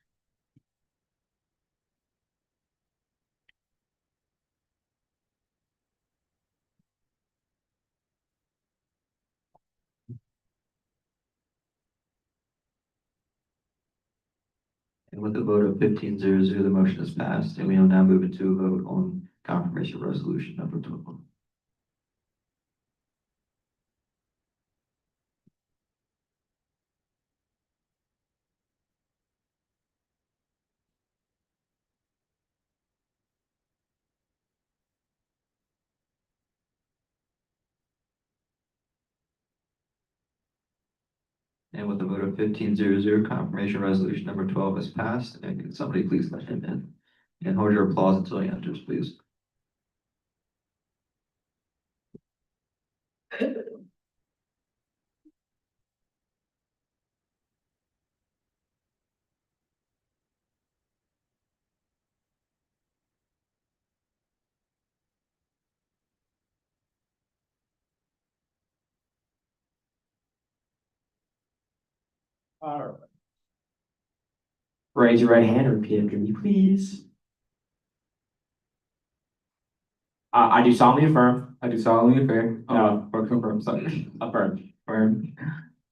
And with a vote of 15-0, the motion is passed, and we will now move into a vote on confirmation resolution number 12. And with a vote of 15-0, confirmation resolution number 12 is passed. And can somebody please let him in? And hold your applause until he enters, please. All right. Raise your right hand and repeat after me, please. I do solemnly affirm. I do solemnly affirm, Or confirm, sorry, affirm affirm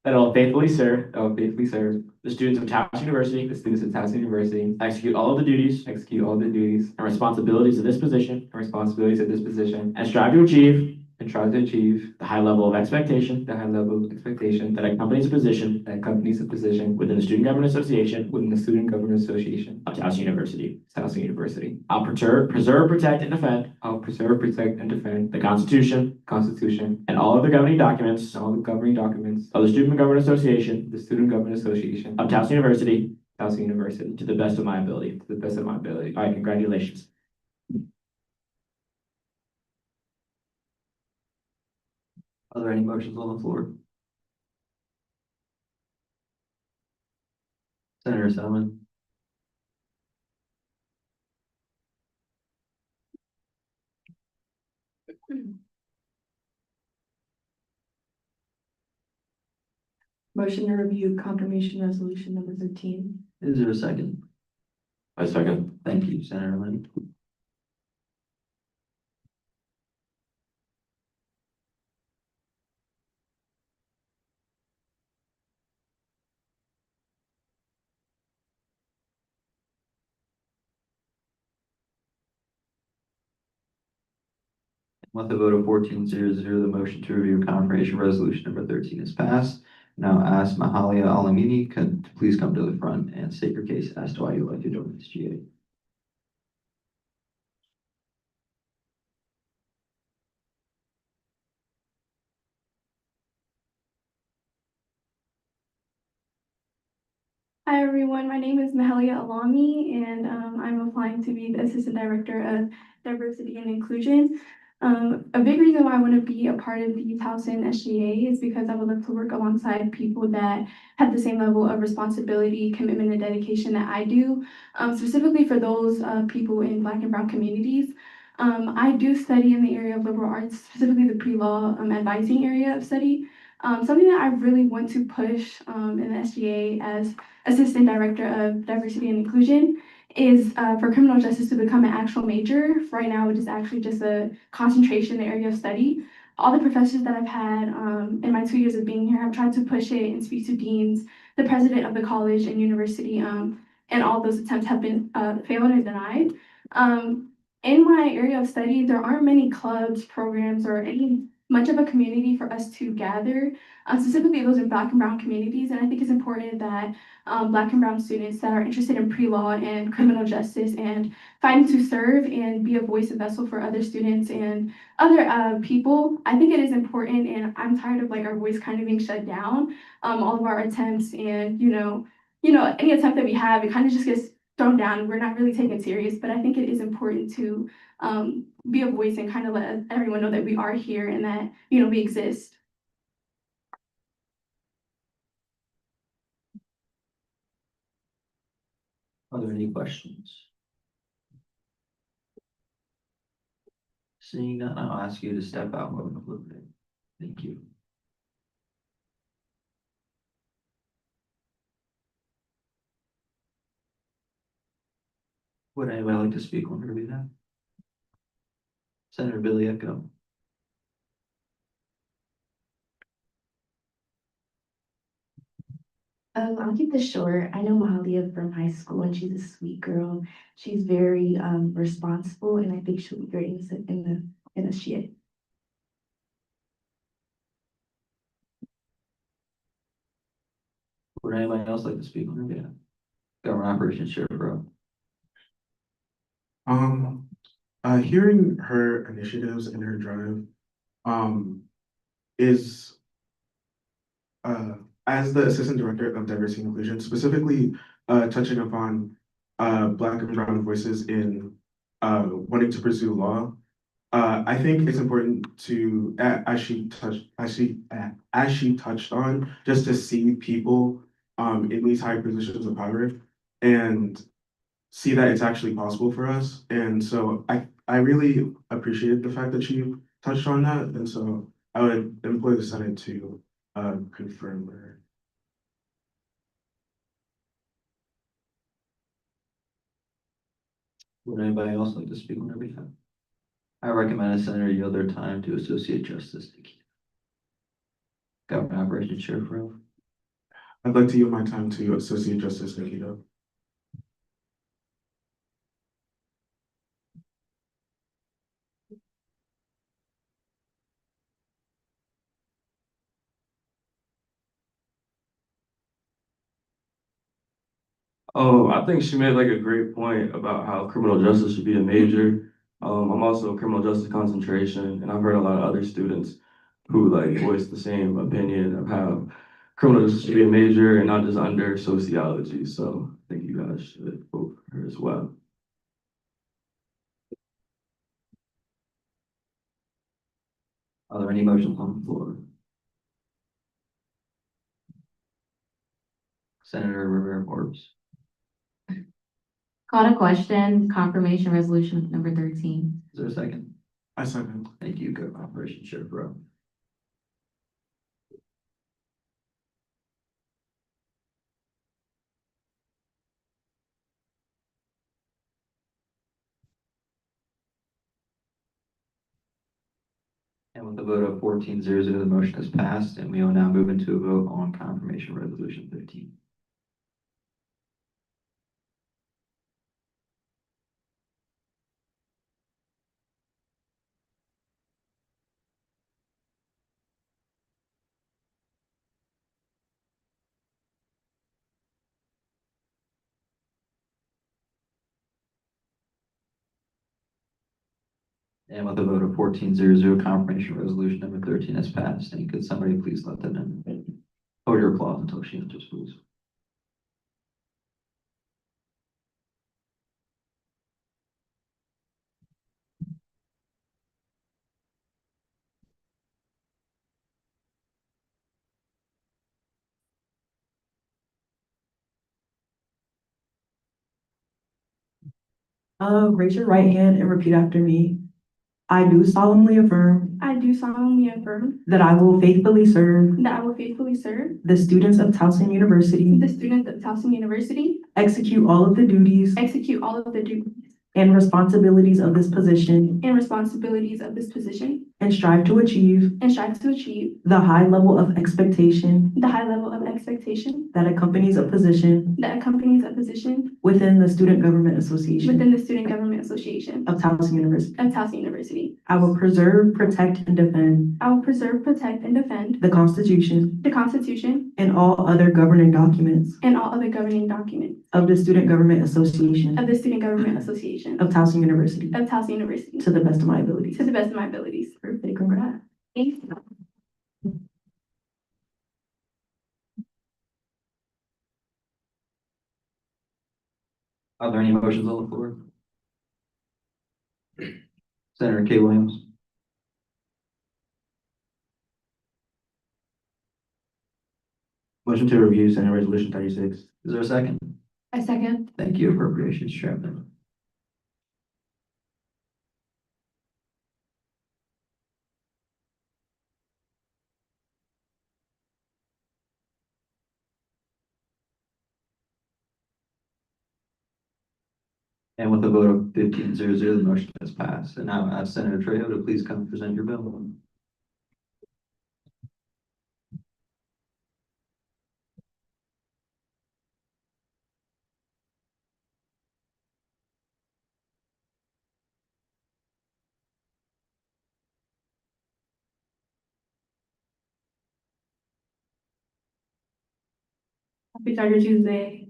that I will faithfully serve that I will faithfully serve the students of Towson University, the students of Towson University, execute all of the duties execute all the duties and responsibilities of this position, and responsibilities of this position, and strive to achieve and try to achieve the high level of expectation the high level of expectation that accompanies a position that accompanies a position within the Student Government Association within the Student Government Association of Towson University. of Towson University. I'll preserve, protect, and defend I'll preserve, protect, and defend the Constitution the Constitution and all other governing documents and all the governing documents of the Student Government Association of the Student Government Association of Towson University of Towson University to the best of my ability. to the best of my ability. All right, congratulations. Are there any motions on the floor? Senator Salmon. Motion to review confirmation resolution number 13. Is there a second? I second. Thank you, Senator Lynn. With a vote of 14-0, the motion to review confirmation resolution number 13 is passed. Now ask Mahalia Alamini to please come to the front and state your case as to why you'd like to join SGA. Hi, everyone. My name is Mahalia Alami, and I'm applying to be the Assistant Director of Diversity and Inclusion. A big reason why I want to be a part of the Youth House in SGA is because I would love to work alongside people that have the same level of responsibility, commitment, and dedication that I do, specifically for those people in Black and Brown communities. I do study in the area of liberal arts, specifically the pre-law advising area of study. Something that I really want to push in the SGA as Assistant Director of Diversity and Inclusion is for criminal justice to become an actual major. Right now, it is actually just a concentration in the area of study. All the professors that I've had in my 2 years of being here, I've tried to push it and speak to deans, the president of the college and university, and all those attempts have been failed or denied. In my area of study, there aren't many clubs, programs, or any much of a community for us to gather, specifically those in Black and Brown communities. And I think it's important that Black and Brown students that are interested in pre-law and criminal justice and fighting to serve and be a voice and vessel for other students and other people. I think it is important, and I'm tired of like our voice kind of being shut down. All of our attempts and any attempt that we have, it kind of just gets thrown down and we're not really taken serious. But I think it is important to be a voice and kind of let everyone know that we are here and that we exist. Are there any questions? Seeing none, I'll ask you to step out of the bit. Thank you. Would anybody like to speak on her behalf? Senator Billy Echo. I'll keep this short. I know Mahalia from high school and she's a sweet girl. She's very responsible and I think she'll be great in the SGA. Would anybody else like to speak on her behalf? Government Operations Sheriff Rowe. Hearing her initiatives and her drive, is, as the Assistant Director of Diversity and Inclusion, specifically, touching upon, Black and Brown voices in, wanting to pursue law. I think it's important to, as she touched on, just to see people, in these high positions of power and see that it's actually possible for us. And so I really appreciate the fact that she touched on that. And so I would employ the Senate to confirm her. Would anybody else like to speak on her behalf? I recommend a senator yield their time to Associate Justice Nikita. Government Operations Sheriff Rowe. I'd like to yield my time to Associate Justice Nikita. Oh, I think she made like a great point about how criminal justice should be a major. I'm also a criminal justice concentration, and I've heard a lot of other students who like voice the same opinion of how criminal justice should be a major and not just under sociology. So I think you guys should vote for her as well. Are there any motions on the floor? Senator Rivera Forbes. Call to question, confirmation resolution number 13. Is there a second? I second. Thank you, Government Operations Sheriff Rowe. And with a vote of 14-0, the motion is passed, and we will now move into a vote on confirmation resolution 15. And with a vote of 14-0, confirmation resolution number 13 has passed. And could somebody please let them in? Hold your applause until she enters, please. Raise your right hand and repeat after me. I do solemnly affirm I do solemnly affirm that I will faithfully serve that I will faithfully serve the students of Towson University, the students of Towson University, execute all of the duties execute all of the duties and responsibilities of this position, and responsibilities of this position, and strive to achieve and strive to achieve the high level of expectation the high level of expectation that accompanies a position that accompanies a position within the Student Government Association within the Student Government Association of Towson University. of Towson University. I will preserve, protect, and defend I will preserve, protect, and defend the Constitution the Constitution and all other governing documents and all other governing documents of the Student Government Association of the Student Government Association of Towson University of Towson University to the best of my abilities. to the best of my abilities. Perfect, congrats. Thank you. Are there any motions on the floor? Senator Kay Williams. Motion to review Senate Resolution 36. Is there a second? I second. Thank you, Appropriations Chairman. And with a vote of 15-0, the motion has passed. And now I ask Senator Trejo to please come present your bill. Happy Tiger Tuesday.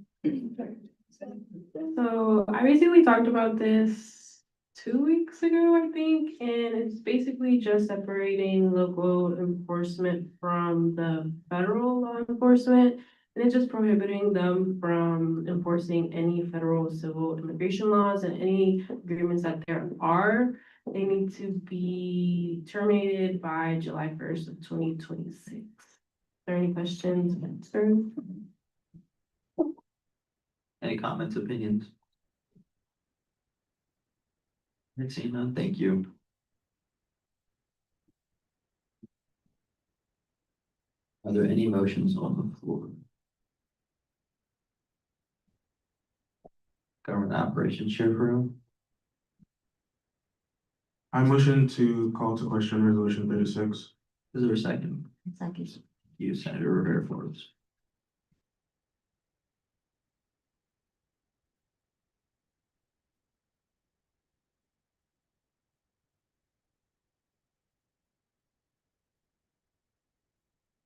So I basically talked about this 2 weeks ago, I think, and it's basically just separating local enforcement from the federal law enforcement. And it's just prohibiting them from enforcing any federal civil immigration laws, and any agreements that there are, they need to be terminated by July 1st of 2026. Are there any questions, concerns? Any comments, opinions? I see none. Thank you. Are there any motions on the floor? Government Operations Chairperson. I motion to call to question Resolution 36. Is there a second? Second. Thank you, Senator Rivera Forbes.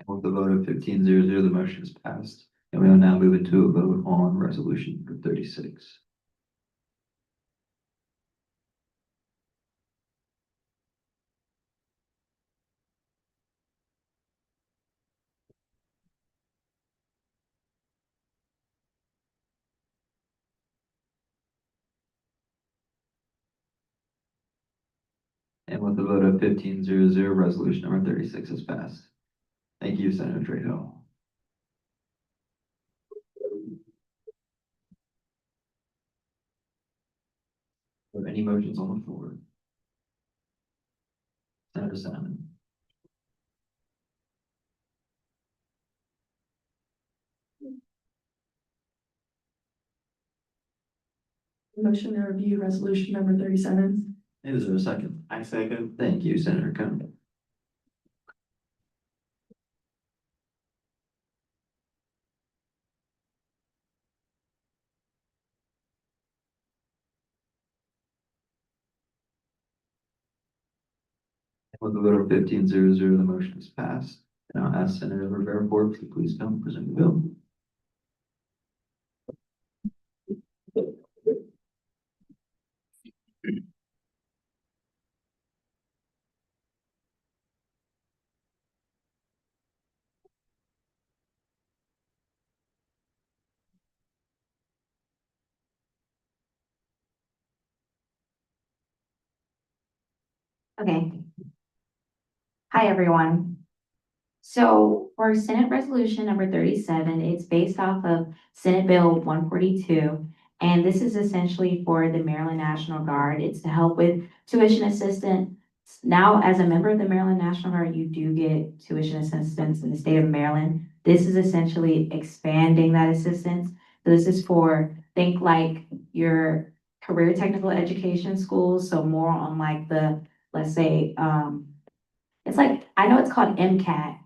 With the vote of 15-0, the motion is passed. And we will now move into a vote on Resolution number 36. And with the vote of 15-0, resolution number 36 is passed. Thank you, Senator Trejo. Are there any motions on the floor? Senator Salmon. Motion to review Resolution number 37. Is there a second? I second. Thank you, Senator Cohn. With the vote of 15-0, the motion is passed. And I'll ask Senator Rivera Forbes to please come present the bill. Okay. Hi, everyone. So for Senate Resolution number 37, it's based off of Senate Bill 142, And this is essentially for the Maryland National Guard. It's to help with tuition assistance. Now, as a member of the Maryland National Guard, you do get tuition assistance in the state of Maryland. This is essentially expanding that assistance. So this is for, think like your career technical education schools, so more on like the, let's say, it's like, I know it's called MCAT,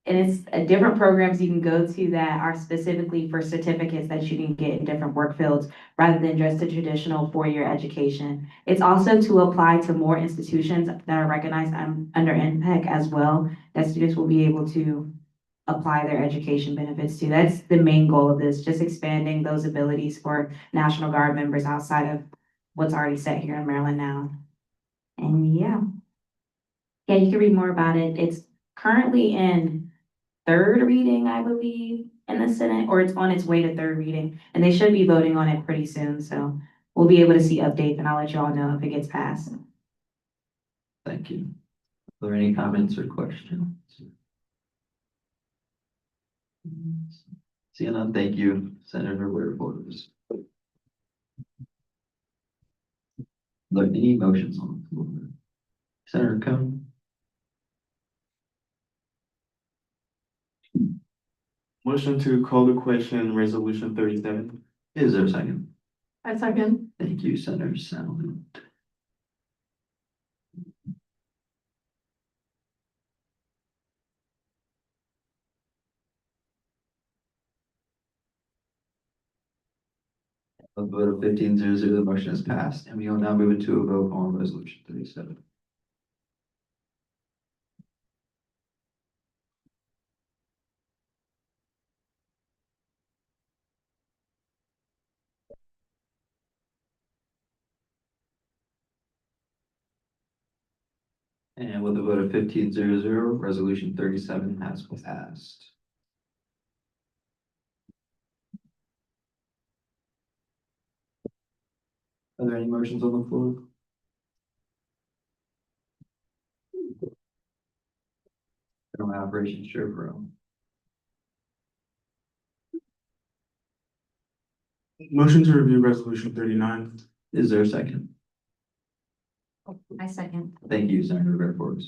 and it's different programs you can go to that are specifically for certificates that you can get in different work fields rather than just a traditional four-year education. It's also to apply to more institutions that are recognized under NPEC as well, that students will be able to apply their education benefits to. That's the main goal of this, just expanding those abilities for National Guard members outside of what's already set here in Maryland now. And yeah. Yeah, you can read more about it. It's currently in third reading, I believe, in the Senate, or it's on its way to third reading, and they should be voting on it pretty soon, so we'll be able to see updates, and I'll let you all know if it gets passed. Thank you. Are there any comments or questions? Seeing none, thank you, Senator Rivers. Are there any motions on the floor? Senator Cohn? Motion to call the question, resolution 37. Is there a second? I second. Thank you, Senator Salmon. A vote of 15-0, the motion is passed, and we will now move into a vote on resolution 37. And with a vote of 15-0, resolution 37 has passed. Are there any motions on the floor? General Operations Chair Brown. Motion to review resolution 39. Is there a second? I second. Thank you, Senator Redfords.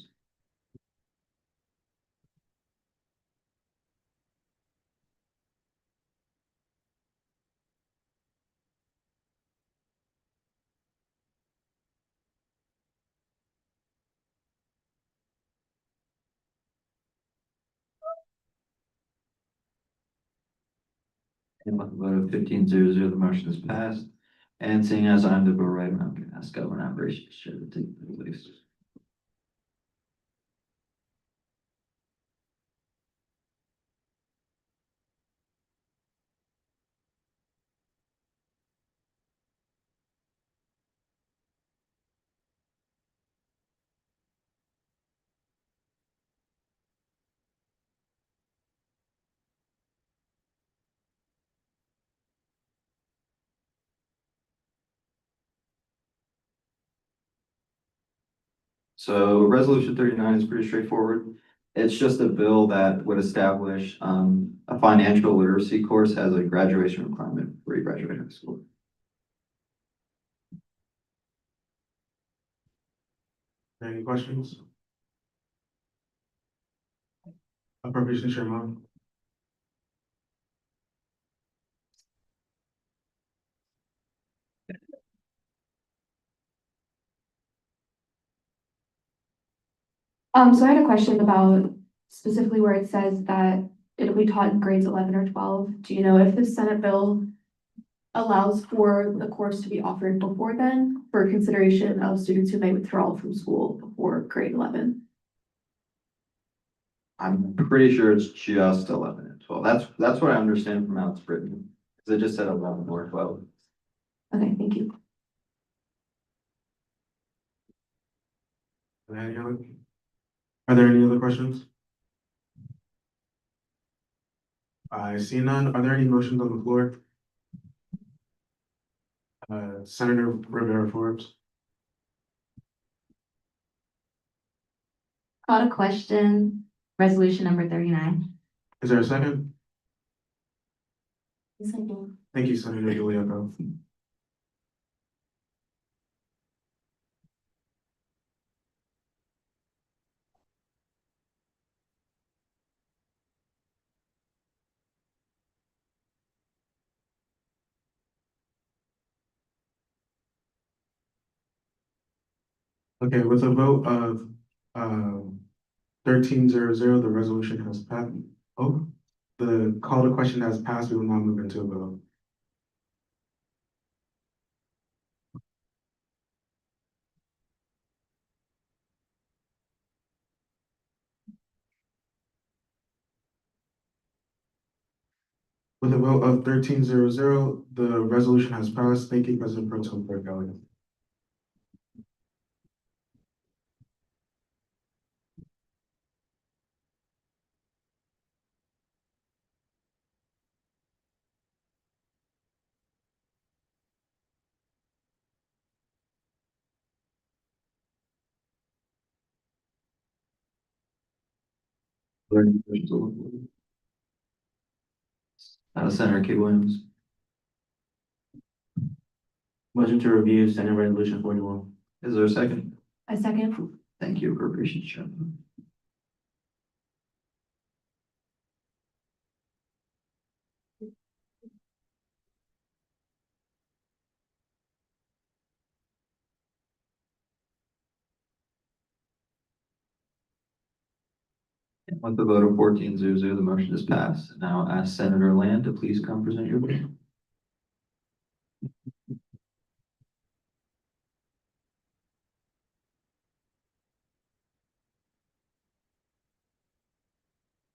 And with a vote of 15-0, the motion is passed. And seeing as I'm the vote right, I'm going to ask Government Operations Chair to take the place. So resolution 39 is pretty straightforward. It's just a bill that would establish a financial literacy course as a graduation requirement for you graduate high school. Any questions? Appropriations Chair Mon. So I had a question about specifically where it says that it'll be taught in grades 11 or 12. Do you know if the Senate bill allows for the course to be offered before then for consideration of students who may withdraw from school before grade 11? I'm pretty sure it's just 11 and 12. That's what I understand from how it's written. Because it just said 11 or 12. Okay, thank you. Are there any other questions? I see none. Are there any motions on the floor? Senator Rivera Forbes. Call to question, resolution number 39. Is there a second? Second. Thank you, Senator DeLeon. Okay, with a vote of, 13-0-0, the resolution has passed. Oh, the call to question has passed. We will now move into a vote. With a vote of 13-0-0, the resolution has passed. Thank you, President Pro Tem Brett Gallagher. Senator Kate Williams. Motion to review Senate Resolution 41. Is there a second? A second. Thank you, Appropriations Chairman. And with the vote of 14-0-0, the motion is passed. Now ask Senator Land to please come present your bill.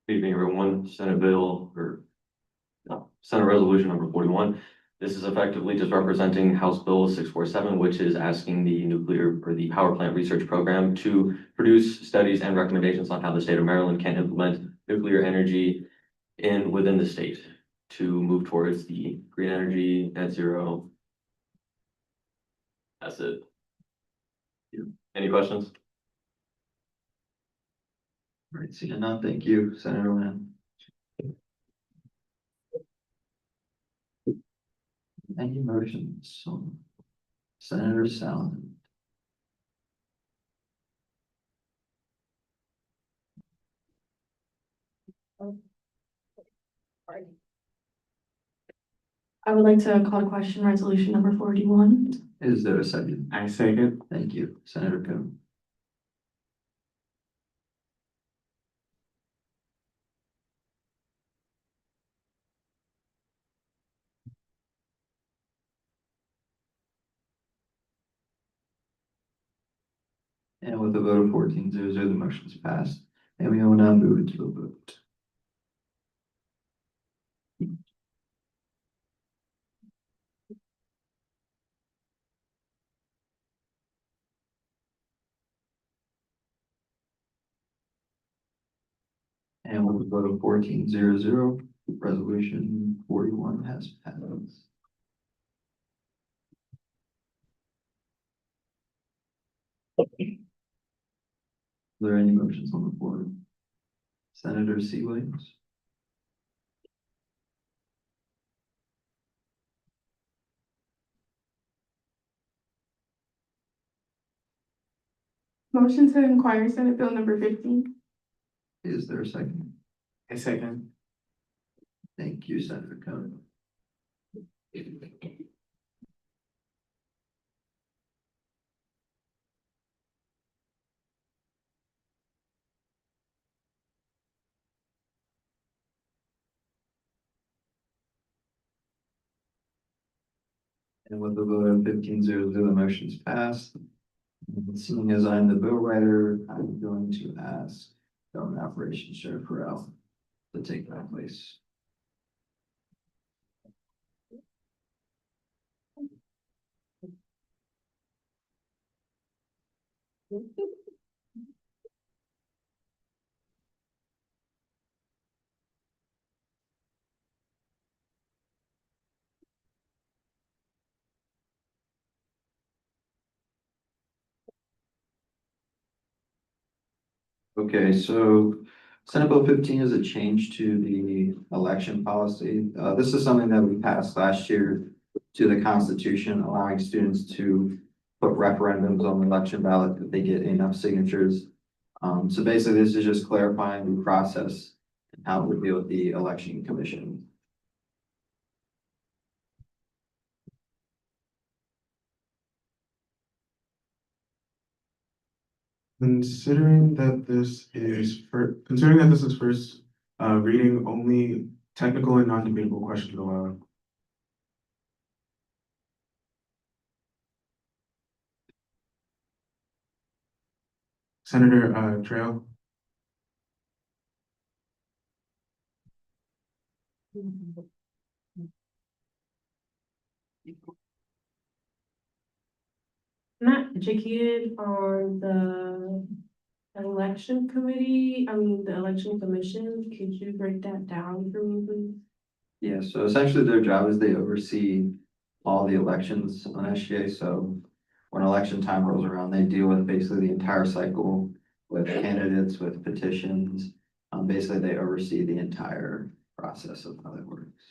Good evening, everyone. Senate Bill or no, Senate Resolution number 41. This is effectively just representing House Bill 647, which is asking the nuclear or the power plant research program to produce studies and recommendations on how the state of Maryland can implement nuclear energy within the state to move towards the green energy, net zero. That's it. Any questions? All right, seeing none, thank you, Senator Land. Any motions? Senator Salomon. I would like to call to question resolution number 41. Is there a second? I second. Thank you, Senator Coe. And with a vote of 14-0-0, the motion is passed. And we will now move into a vote. And with a vote of 14-0-0, resolution 41 has passed. Are there any motions on the floor? Senator C. Williams. Motion to inquire Senate Bill number 15. Is there a second? I second. Thank you, Senator Coe. And with the vote of 15-0-0, the motion is passed. And seeing as I'm the bill writer, I'm going to ask Government Operations Sheriff Farrell to take that place. Okay, so Senate Bill 15 is a change to the election policy. This is something that we passed last year to the Constitution, allowing students to put referendums on the election ballot if they get enough signatures. So basically, this is just clarifying the process and how we deal with the election commission. Considering that this is first reading, only technical and non-debatable questions allowed. Senator Trail. Not educated on the election committee, the election commission. Could you break that down for me, please? Yeah, so essentially their job is they oversee all the elections on SGA. So when election time rolls around, they deal with basically the entire cycle with candidates, with petitions. Basically, they oversee the entire process of how that works.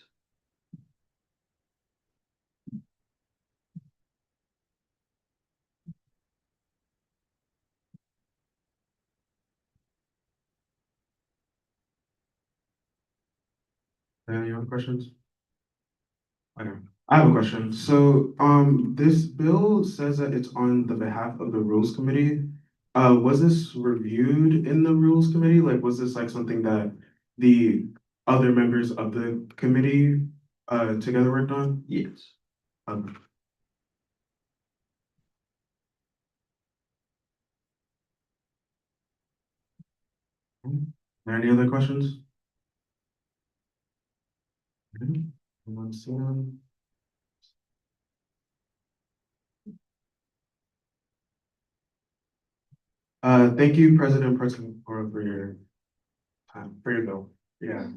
Any other questions? Okay, I have a question. So, this bill says that it's on the behalf of the Rules Committee. Was this reviewed in the Rules Committee? Like, was this like something that the other members of the committee, together worked on? Yes. Are there any other questions? Anyone see them? Thank you, President Pro Tem, for your time, for your bill. Yeah.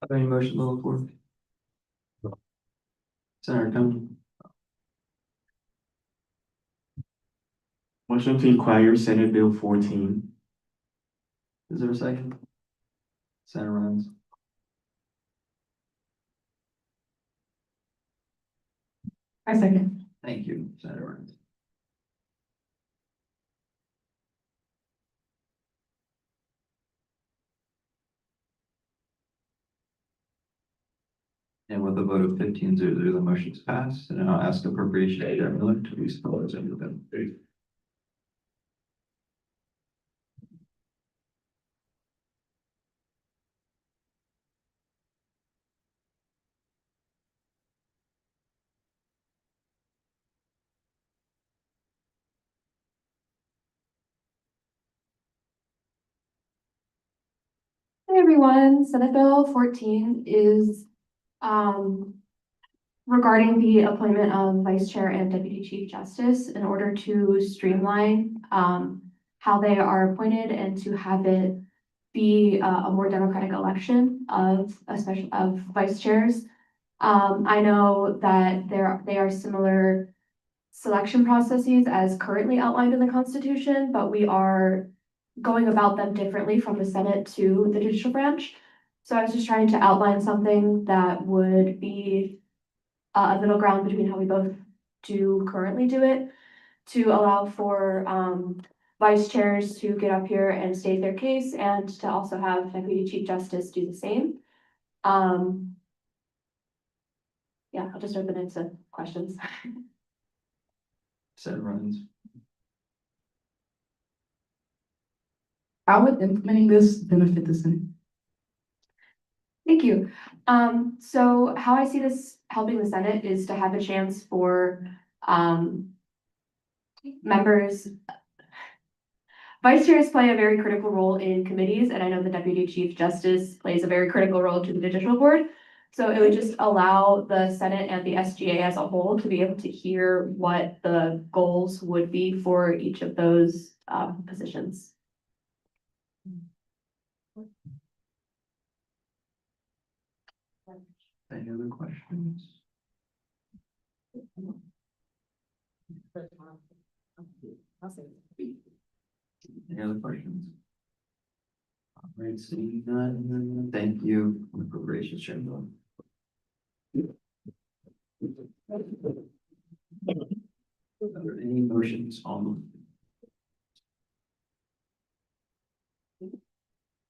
Have any motion on the floor? Senator Cone. Motion to inquire Senate Bill 14. Is there a second? Senator Ryan. I second. Thank you, Senator Ryan. And with a vote of 15-0, the motion is passed, and I'll ask Appropriation Chair Miller to please call those into the bill. Hi, everyone. Senate Bill 14 is regarding the appointment of Vice Chair and Deputy Chief Justice in order to streamline how they are appointed and to have it be a more democratic election of vice chairs. I know that they are similar selection processes as currently outlined in the Constitution, but we are going about them differently from the Senate to the judicial branch. So I was just trying to outline something that would be a middle ground between how we both currently do it, to allow for vice chairs to get up here and state their case, and to also have Deputy Chief Justice do the same. Yeah, I'll just open it to questions. Senator Ryan. How would implementing this benefit the Senate? Thank you. So how I see this helping the Senate is to have a chance for members. Vice chairs play a very critical role in committees, and I know the Deputy Chief Justice plays a very critical role to the Judicial Board. So it would just allow the Senate and the SGA as a whole to be able to hear what the goals would be for each of those positions. Any other questions? Any other questions? All right, seeing none, thank you, appropriations chairman. Are there any motions on?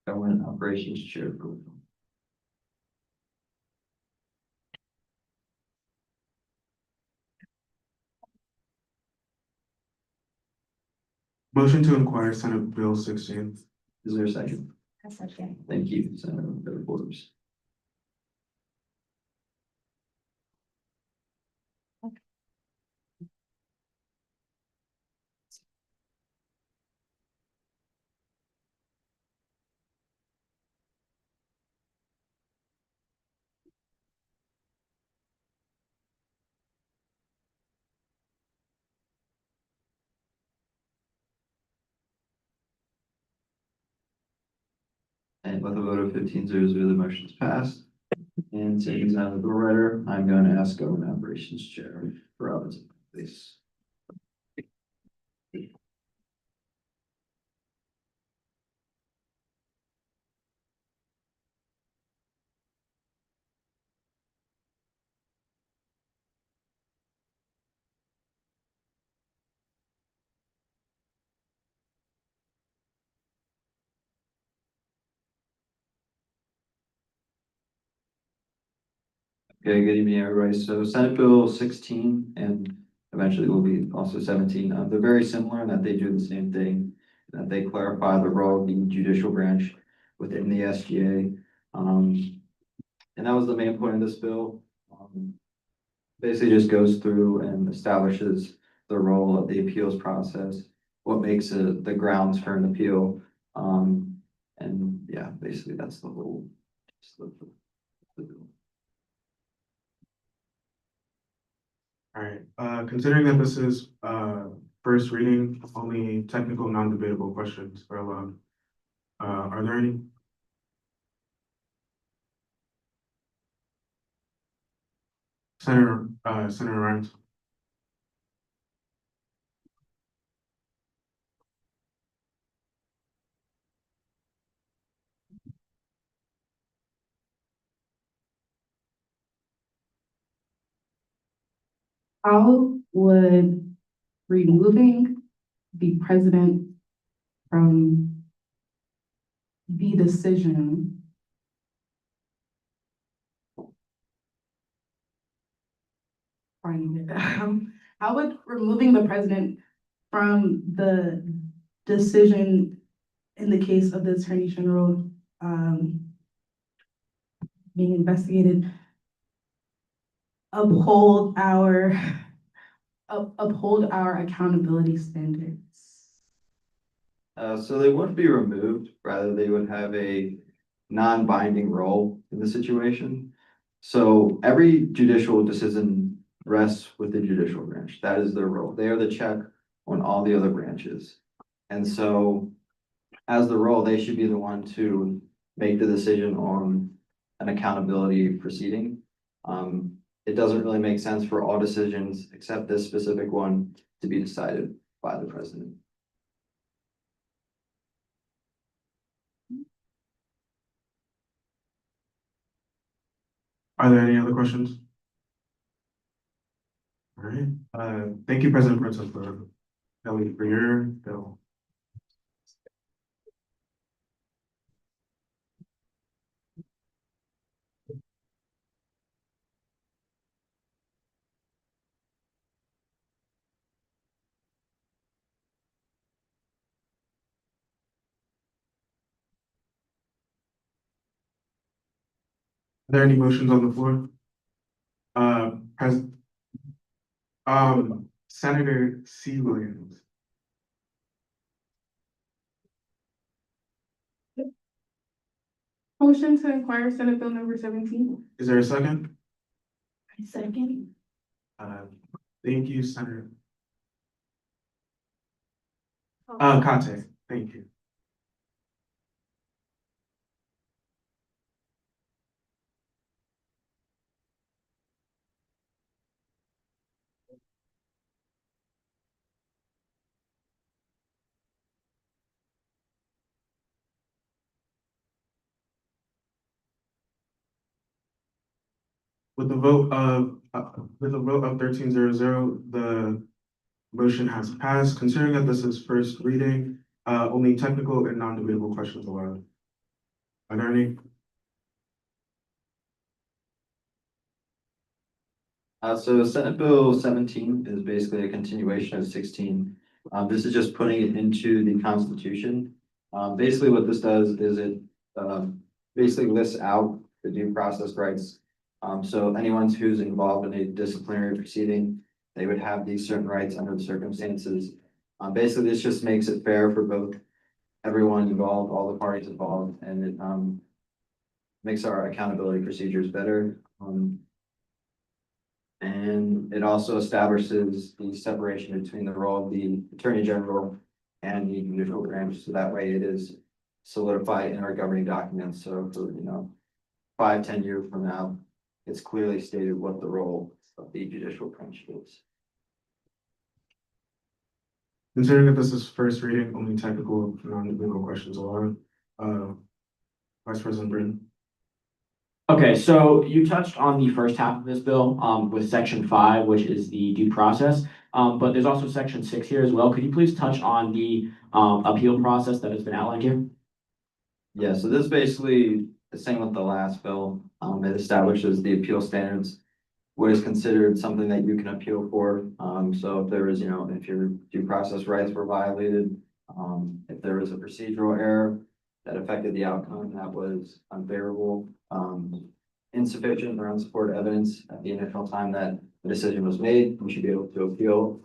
Government operations chair approval. Motion to inquire Senate Bill 16. Is there a second? A second. Thank you, Senator Forbes. And with a vote of 15-0, the motion is passed. And seeing as I'm the bill writer, I'm going to ask Government Operations Chair Robinson, please. Okay, good evening, everybody. So Senate Bill 16 and eventually will be also 17. They're very similar in that they do the same thing, that they clarify the role of the judicial branch within the SGA. And that was the main point of this bill. Basically just goes through and establishes the role of the appeals process, what makes it the grounds for an appeal. And yeah, basically that's the whole. The bill. All right, considering that this is first reading, only technical, non-debatable questions are allowed. Are there any? Senator Ryan. How would removing the president from the decision how would removing the president from the decision in the case of the Attorney General being investigated uphold our accountability standards? So they wouldn't be removed, rather they would have a non-binding role in the situation. So every judicial decision rests with the judicial branch. That is their role. They are the check on all the other branches. And so as the role, they should be the one to make the decision on an accountability proceeding. It doesn't really make sense for all decisions except this specific one to be decided by the president. Are there any other questions? All right, thank you, President Protem for your bill. Are there any motions on the floor? Senator C. Williams. Motion to inquire Senate Bill number 17. Is there a second? Second. Thank you, Senator. Conte, thank you. With a vote of 13-0-0, the motion has passed. Considering that this is first reading, only technical and non-debatable questions allowed. Are there any? So Senate Bill 17 is basically a continuation of 16. This is just putting it into the Constitution. Basically what this does is it basically lists out the due process rights. So anyone who's involved in a disciplinary proceeding, they would have these certain rights under the circumstances. Basically, this just makes it fair for both everyone involved, all the parties involved, and it makes our accountability procedures better. And it also establishes the separation between the role of the Attorney General and the judicial branch, so that way it is solidified in our governing documents. So for, 5-10 years from now, it's clearly stated what the role of the judicial branch is. Considering that this is first reading, only technical, non-debatable questions allowed. Vice President Britton. Okay, so you touched on the first half of this bill, with section 5, which is the due process. But there's also section 6 here as well. Could you please touch on the appeal process that has been outlined here? Yeah, so this is basically the same with the last bill. It establishes the appeal standards, what is considered something that you can appeal for. So if there is, if your due process rights were violated, if there was a procedural error that affected the outcome that was unfavorable, insufficient or unsupported evidence at the initial time that the decision was made, you should be able to appeal.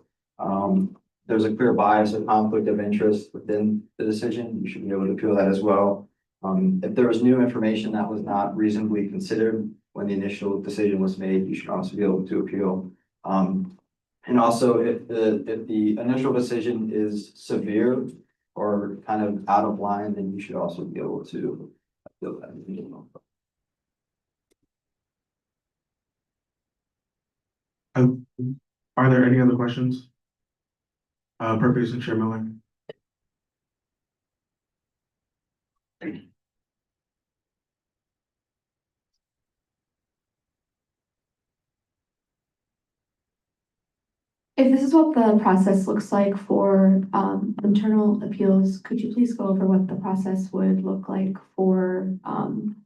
There's a clear bias or conflict of interest within the decision, you should be able to appeal that as well. If there was new information that was not reasonably considered when the initial decision was made, you should also be able to appeal. And also if the initial decision is severe or kind of out of line, then you should also be able to appeal that. Are there any other questions? Purpose and Chair Miller. If this is what the process looks like for internal appeals, could you please go over what the process would look like for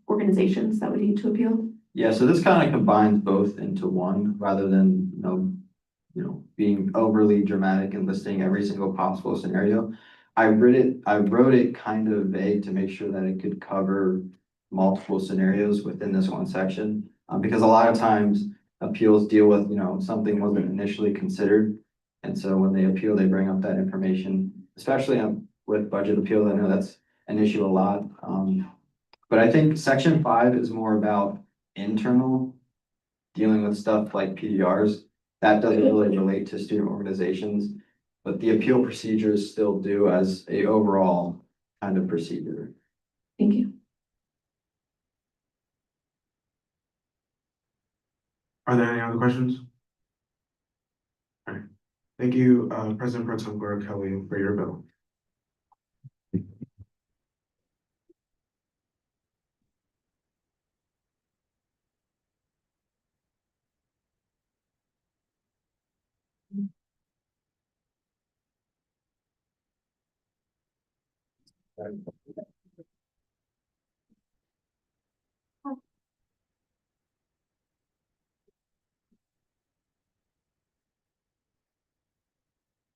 organizations that would need to appeal? Yeah, so this kind of combines both into one rather than, being overly dramatic and listing every single possible scenario. I wrote it kind of vague to make sure that it could cover multiple scenarios within this one section. Because a lot of times appeals deal with, something wasn't initially considered. And so when they appeal, they bring up that information, especially with budget appeal. I know that's an issue a lot. But I think section 5 is more about internal, dealing with stuff like PDRs. That doesn't really relate to student organizations, but the appeal procedures still do as a overall kind of procedure. Thank you. Are there any other questions? All right. Thank you, President Pro Tem Gora Kelly, for your bill.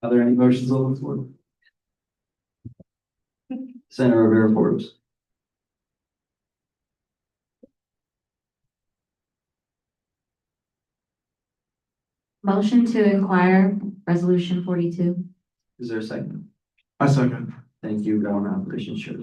Are there any motions on the floor? Senator Rivera Forbes. Motion to inquire, resolution 42. Is there a second? A second. Thank you, Governor Operations Chair.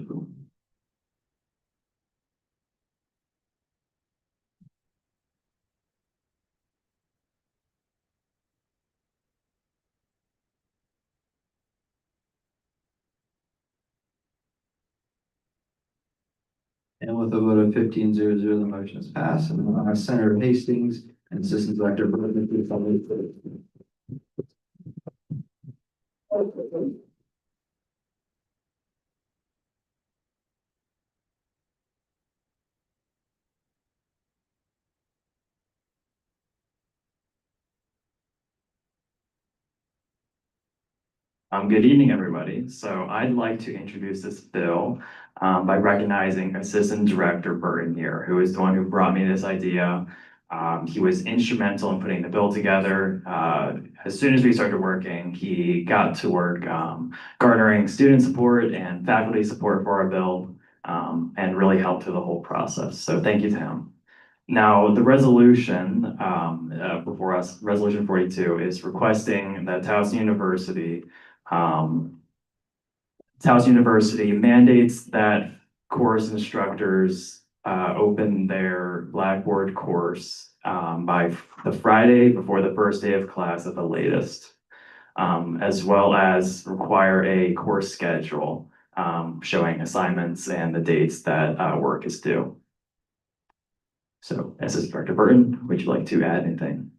And with a vote of 15-0-0, the motion is passed. And then Senator Hastings and Assistant Director Berman, please follow the Good evening, everybody. So I'd like to introduce this bill by recognizing Assistant Director Burton here, who is the one who brought me this idea. He was instrumental in putting the bill together. As soon as we started working, he got to work garnering student support and faculty support for our bill and really helped through the whole process. So thank you to him. Now, the resolution before us, Resolution 42, is requesting that Towson University mandates that course instructors open their Blackboard course by the Friday before the first day of class at the latest, as well as require a course schedule showing assignments and the dates that work is due. So, Assistant Director Burton, would you like to add anything?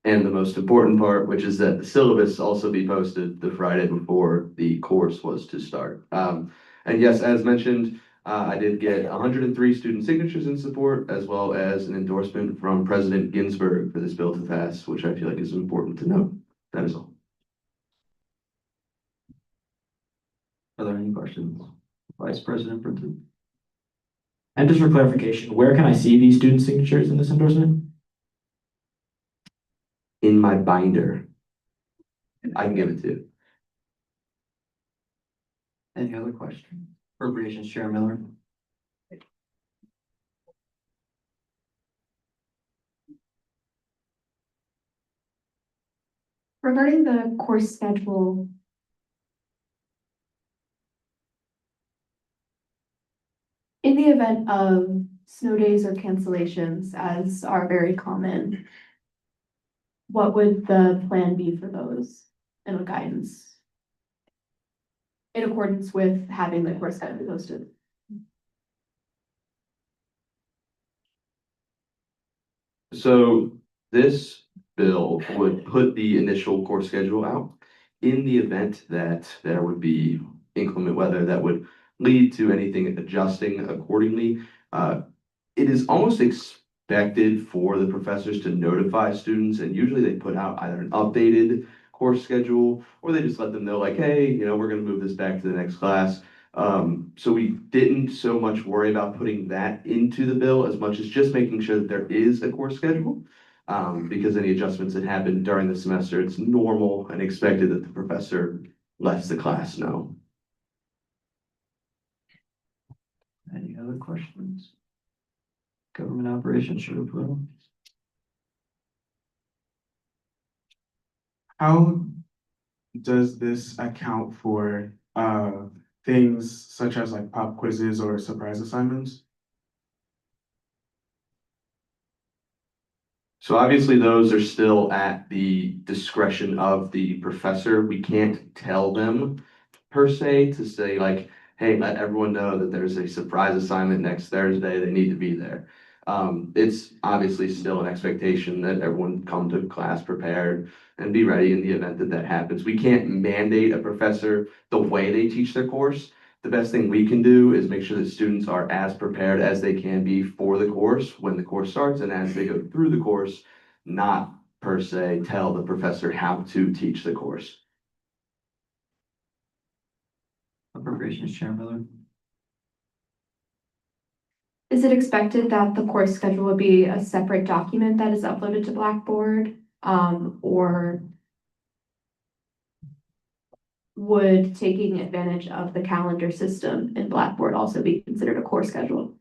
And the most important part, which is that the syllabus also be posted the Friday before the course was to start. And yes, as mentioned, I did get 103 student signatures in support, as well as an endorsement from President Ginsburg for this bill to pass, which I feel like is important to note. That is all. Are there any questions? Vice President Brinton? And just for clarification, where can I see these student signatures in this endorsement? In my binder. I can give it to you. Any other questions? Appropriations Chair Miller? Regarding the course schedule, in the event of snow days or cancellations, as are very common, what would the plan be for those and the guidance in accordance with having the course schedule posted? So this bill would put the initial course schedule out. In the event that there would be inclement weather that would lead to anything adjusting accordingly, it is almost expected for the professors to notify students, and usually they put out either an updated course schedule or they just let them know like, hey, you know, we're going to move this back to the next class. So we didn't so much worry about putting that into the bill as much as just making sure that there is a course schedule. Because any adjustments that happen during the semester, it's normal and expected that the professor lets the class know. Any other questions? Government operations should approve. How does this account for things such as like pop quizzes or surprise assignments? So obviously those are still at the discretion of the professor. We can't tell them per se to say like, hey, let everyone know that there's a surprise assignment next Thursday, they need to be there. It's obviously still an expectation that everyone come to class prepared and be ready in the event that that happens. We can't mandate a professor the way they teach their course. The best thing we can do is make sure that students are as prepared as they can be for the course when the course starts and as they go through the course, not per se tell the professor how to teach the course. Appropriations Chair Miller? Is it expected that the course schedule would be a separate document that is uploaded to Blackboard? Or would taking advantage of the calendar system in Blackboard also be considered a course schedule?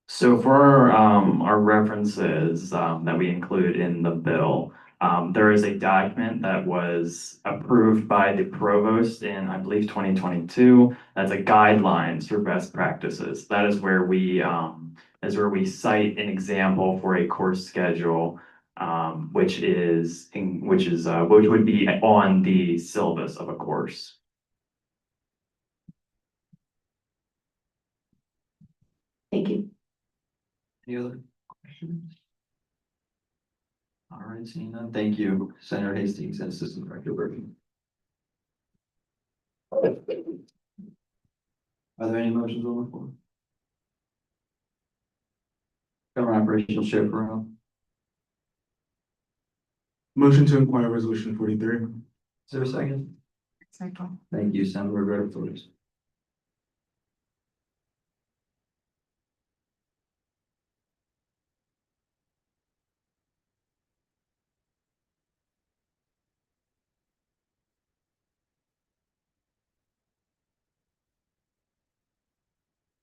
So for our references that we include in the bill, there is a document that was approved by the provost in, I believe, 2022. That's a guidelines for best practices. That is where we cite an example for a course schedule, which would be on the syllabus of a course. Thank you. Any other questions? All right, seeing none, thank you, Senator Hastings and Assistant Director Burton. Are there any motions on the floor? Government operations Chair Peron. Motion to inquire resolution 43. Is there a second? Second. Thank you, Senator Rivera Flores.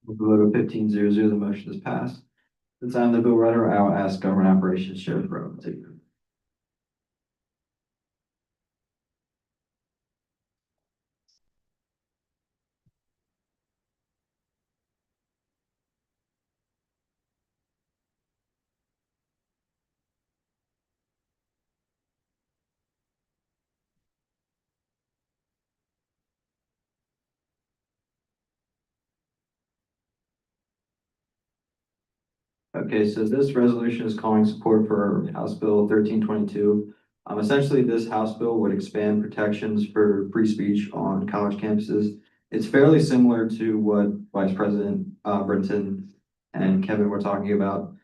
With a vote of 15-0, the motion is passed. Since I'm the bill writer, I will ask Government Operations Sheriff Rowe to take it. Okay, so this resolution is calling support for House Bill 1322. Essentially, this House bill would expand protections for free speech on college campuses. It's fairly similar to what Vice President Brinton and Kevin were talking about.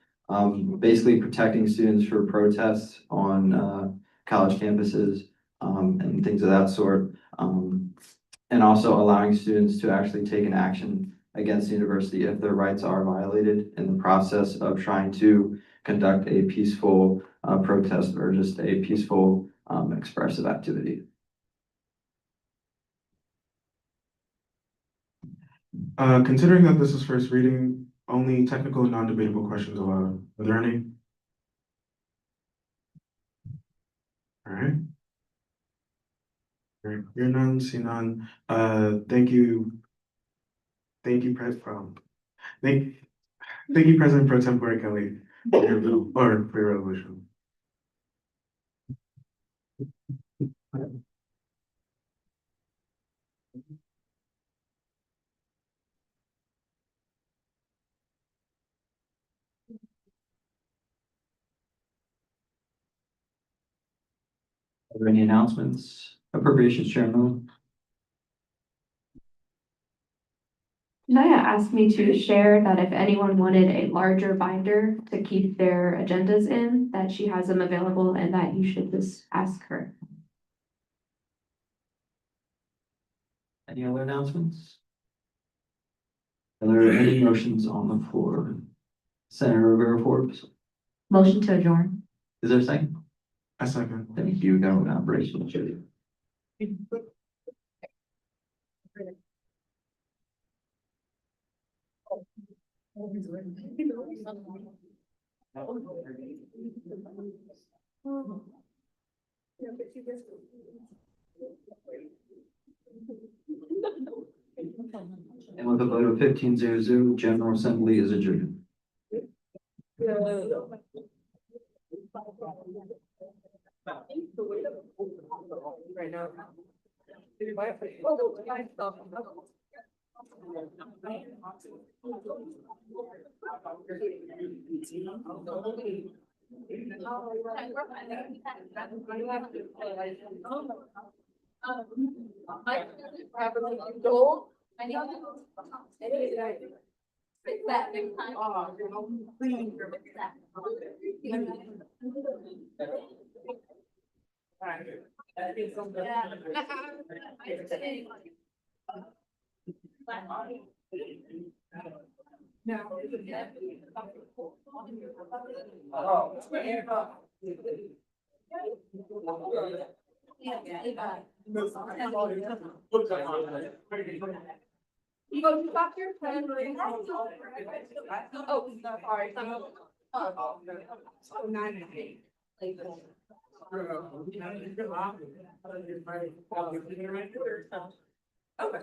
Basically protecting students for protests on college campuses and things of that sort. And also allowing students to actually take an action against the university if their rights are violated in the process of trying to conduct a peaceful protest or just a peaceful expressive activity. Considering that this is first reading, only technical and non-debatable questions allowed. Are there any? All right. All right, hear none, see none. Thank you. Thank you, thank you, President Pro Tempore Kelly, for your bill or for your resolution. Are there any announcements? Appropriations Chairman. Naya asked me to share that if anyone wanted a larger binder to keep their agendas in, that she has them available and that you should just ask her. Any other announcements? Are there any motions on the floor? Senator Rivera Forbes, Motion to adjourn. is there a second? A second. Thank you, Government Operations Chair. And with a vote of 15-0, General Assembly is adjourned. Right now. I need to fix that next time. You go to stop your pen. Oh, no, sorry. Oh, 9 and 8. Okay.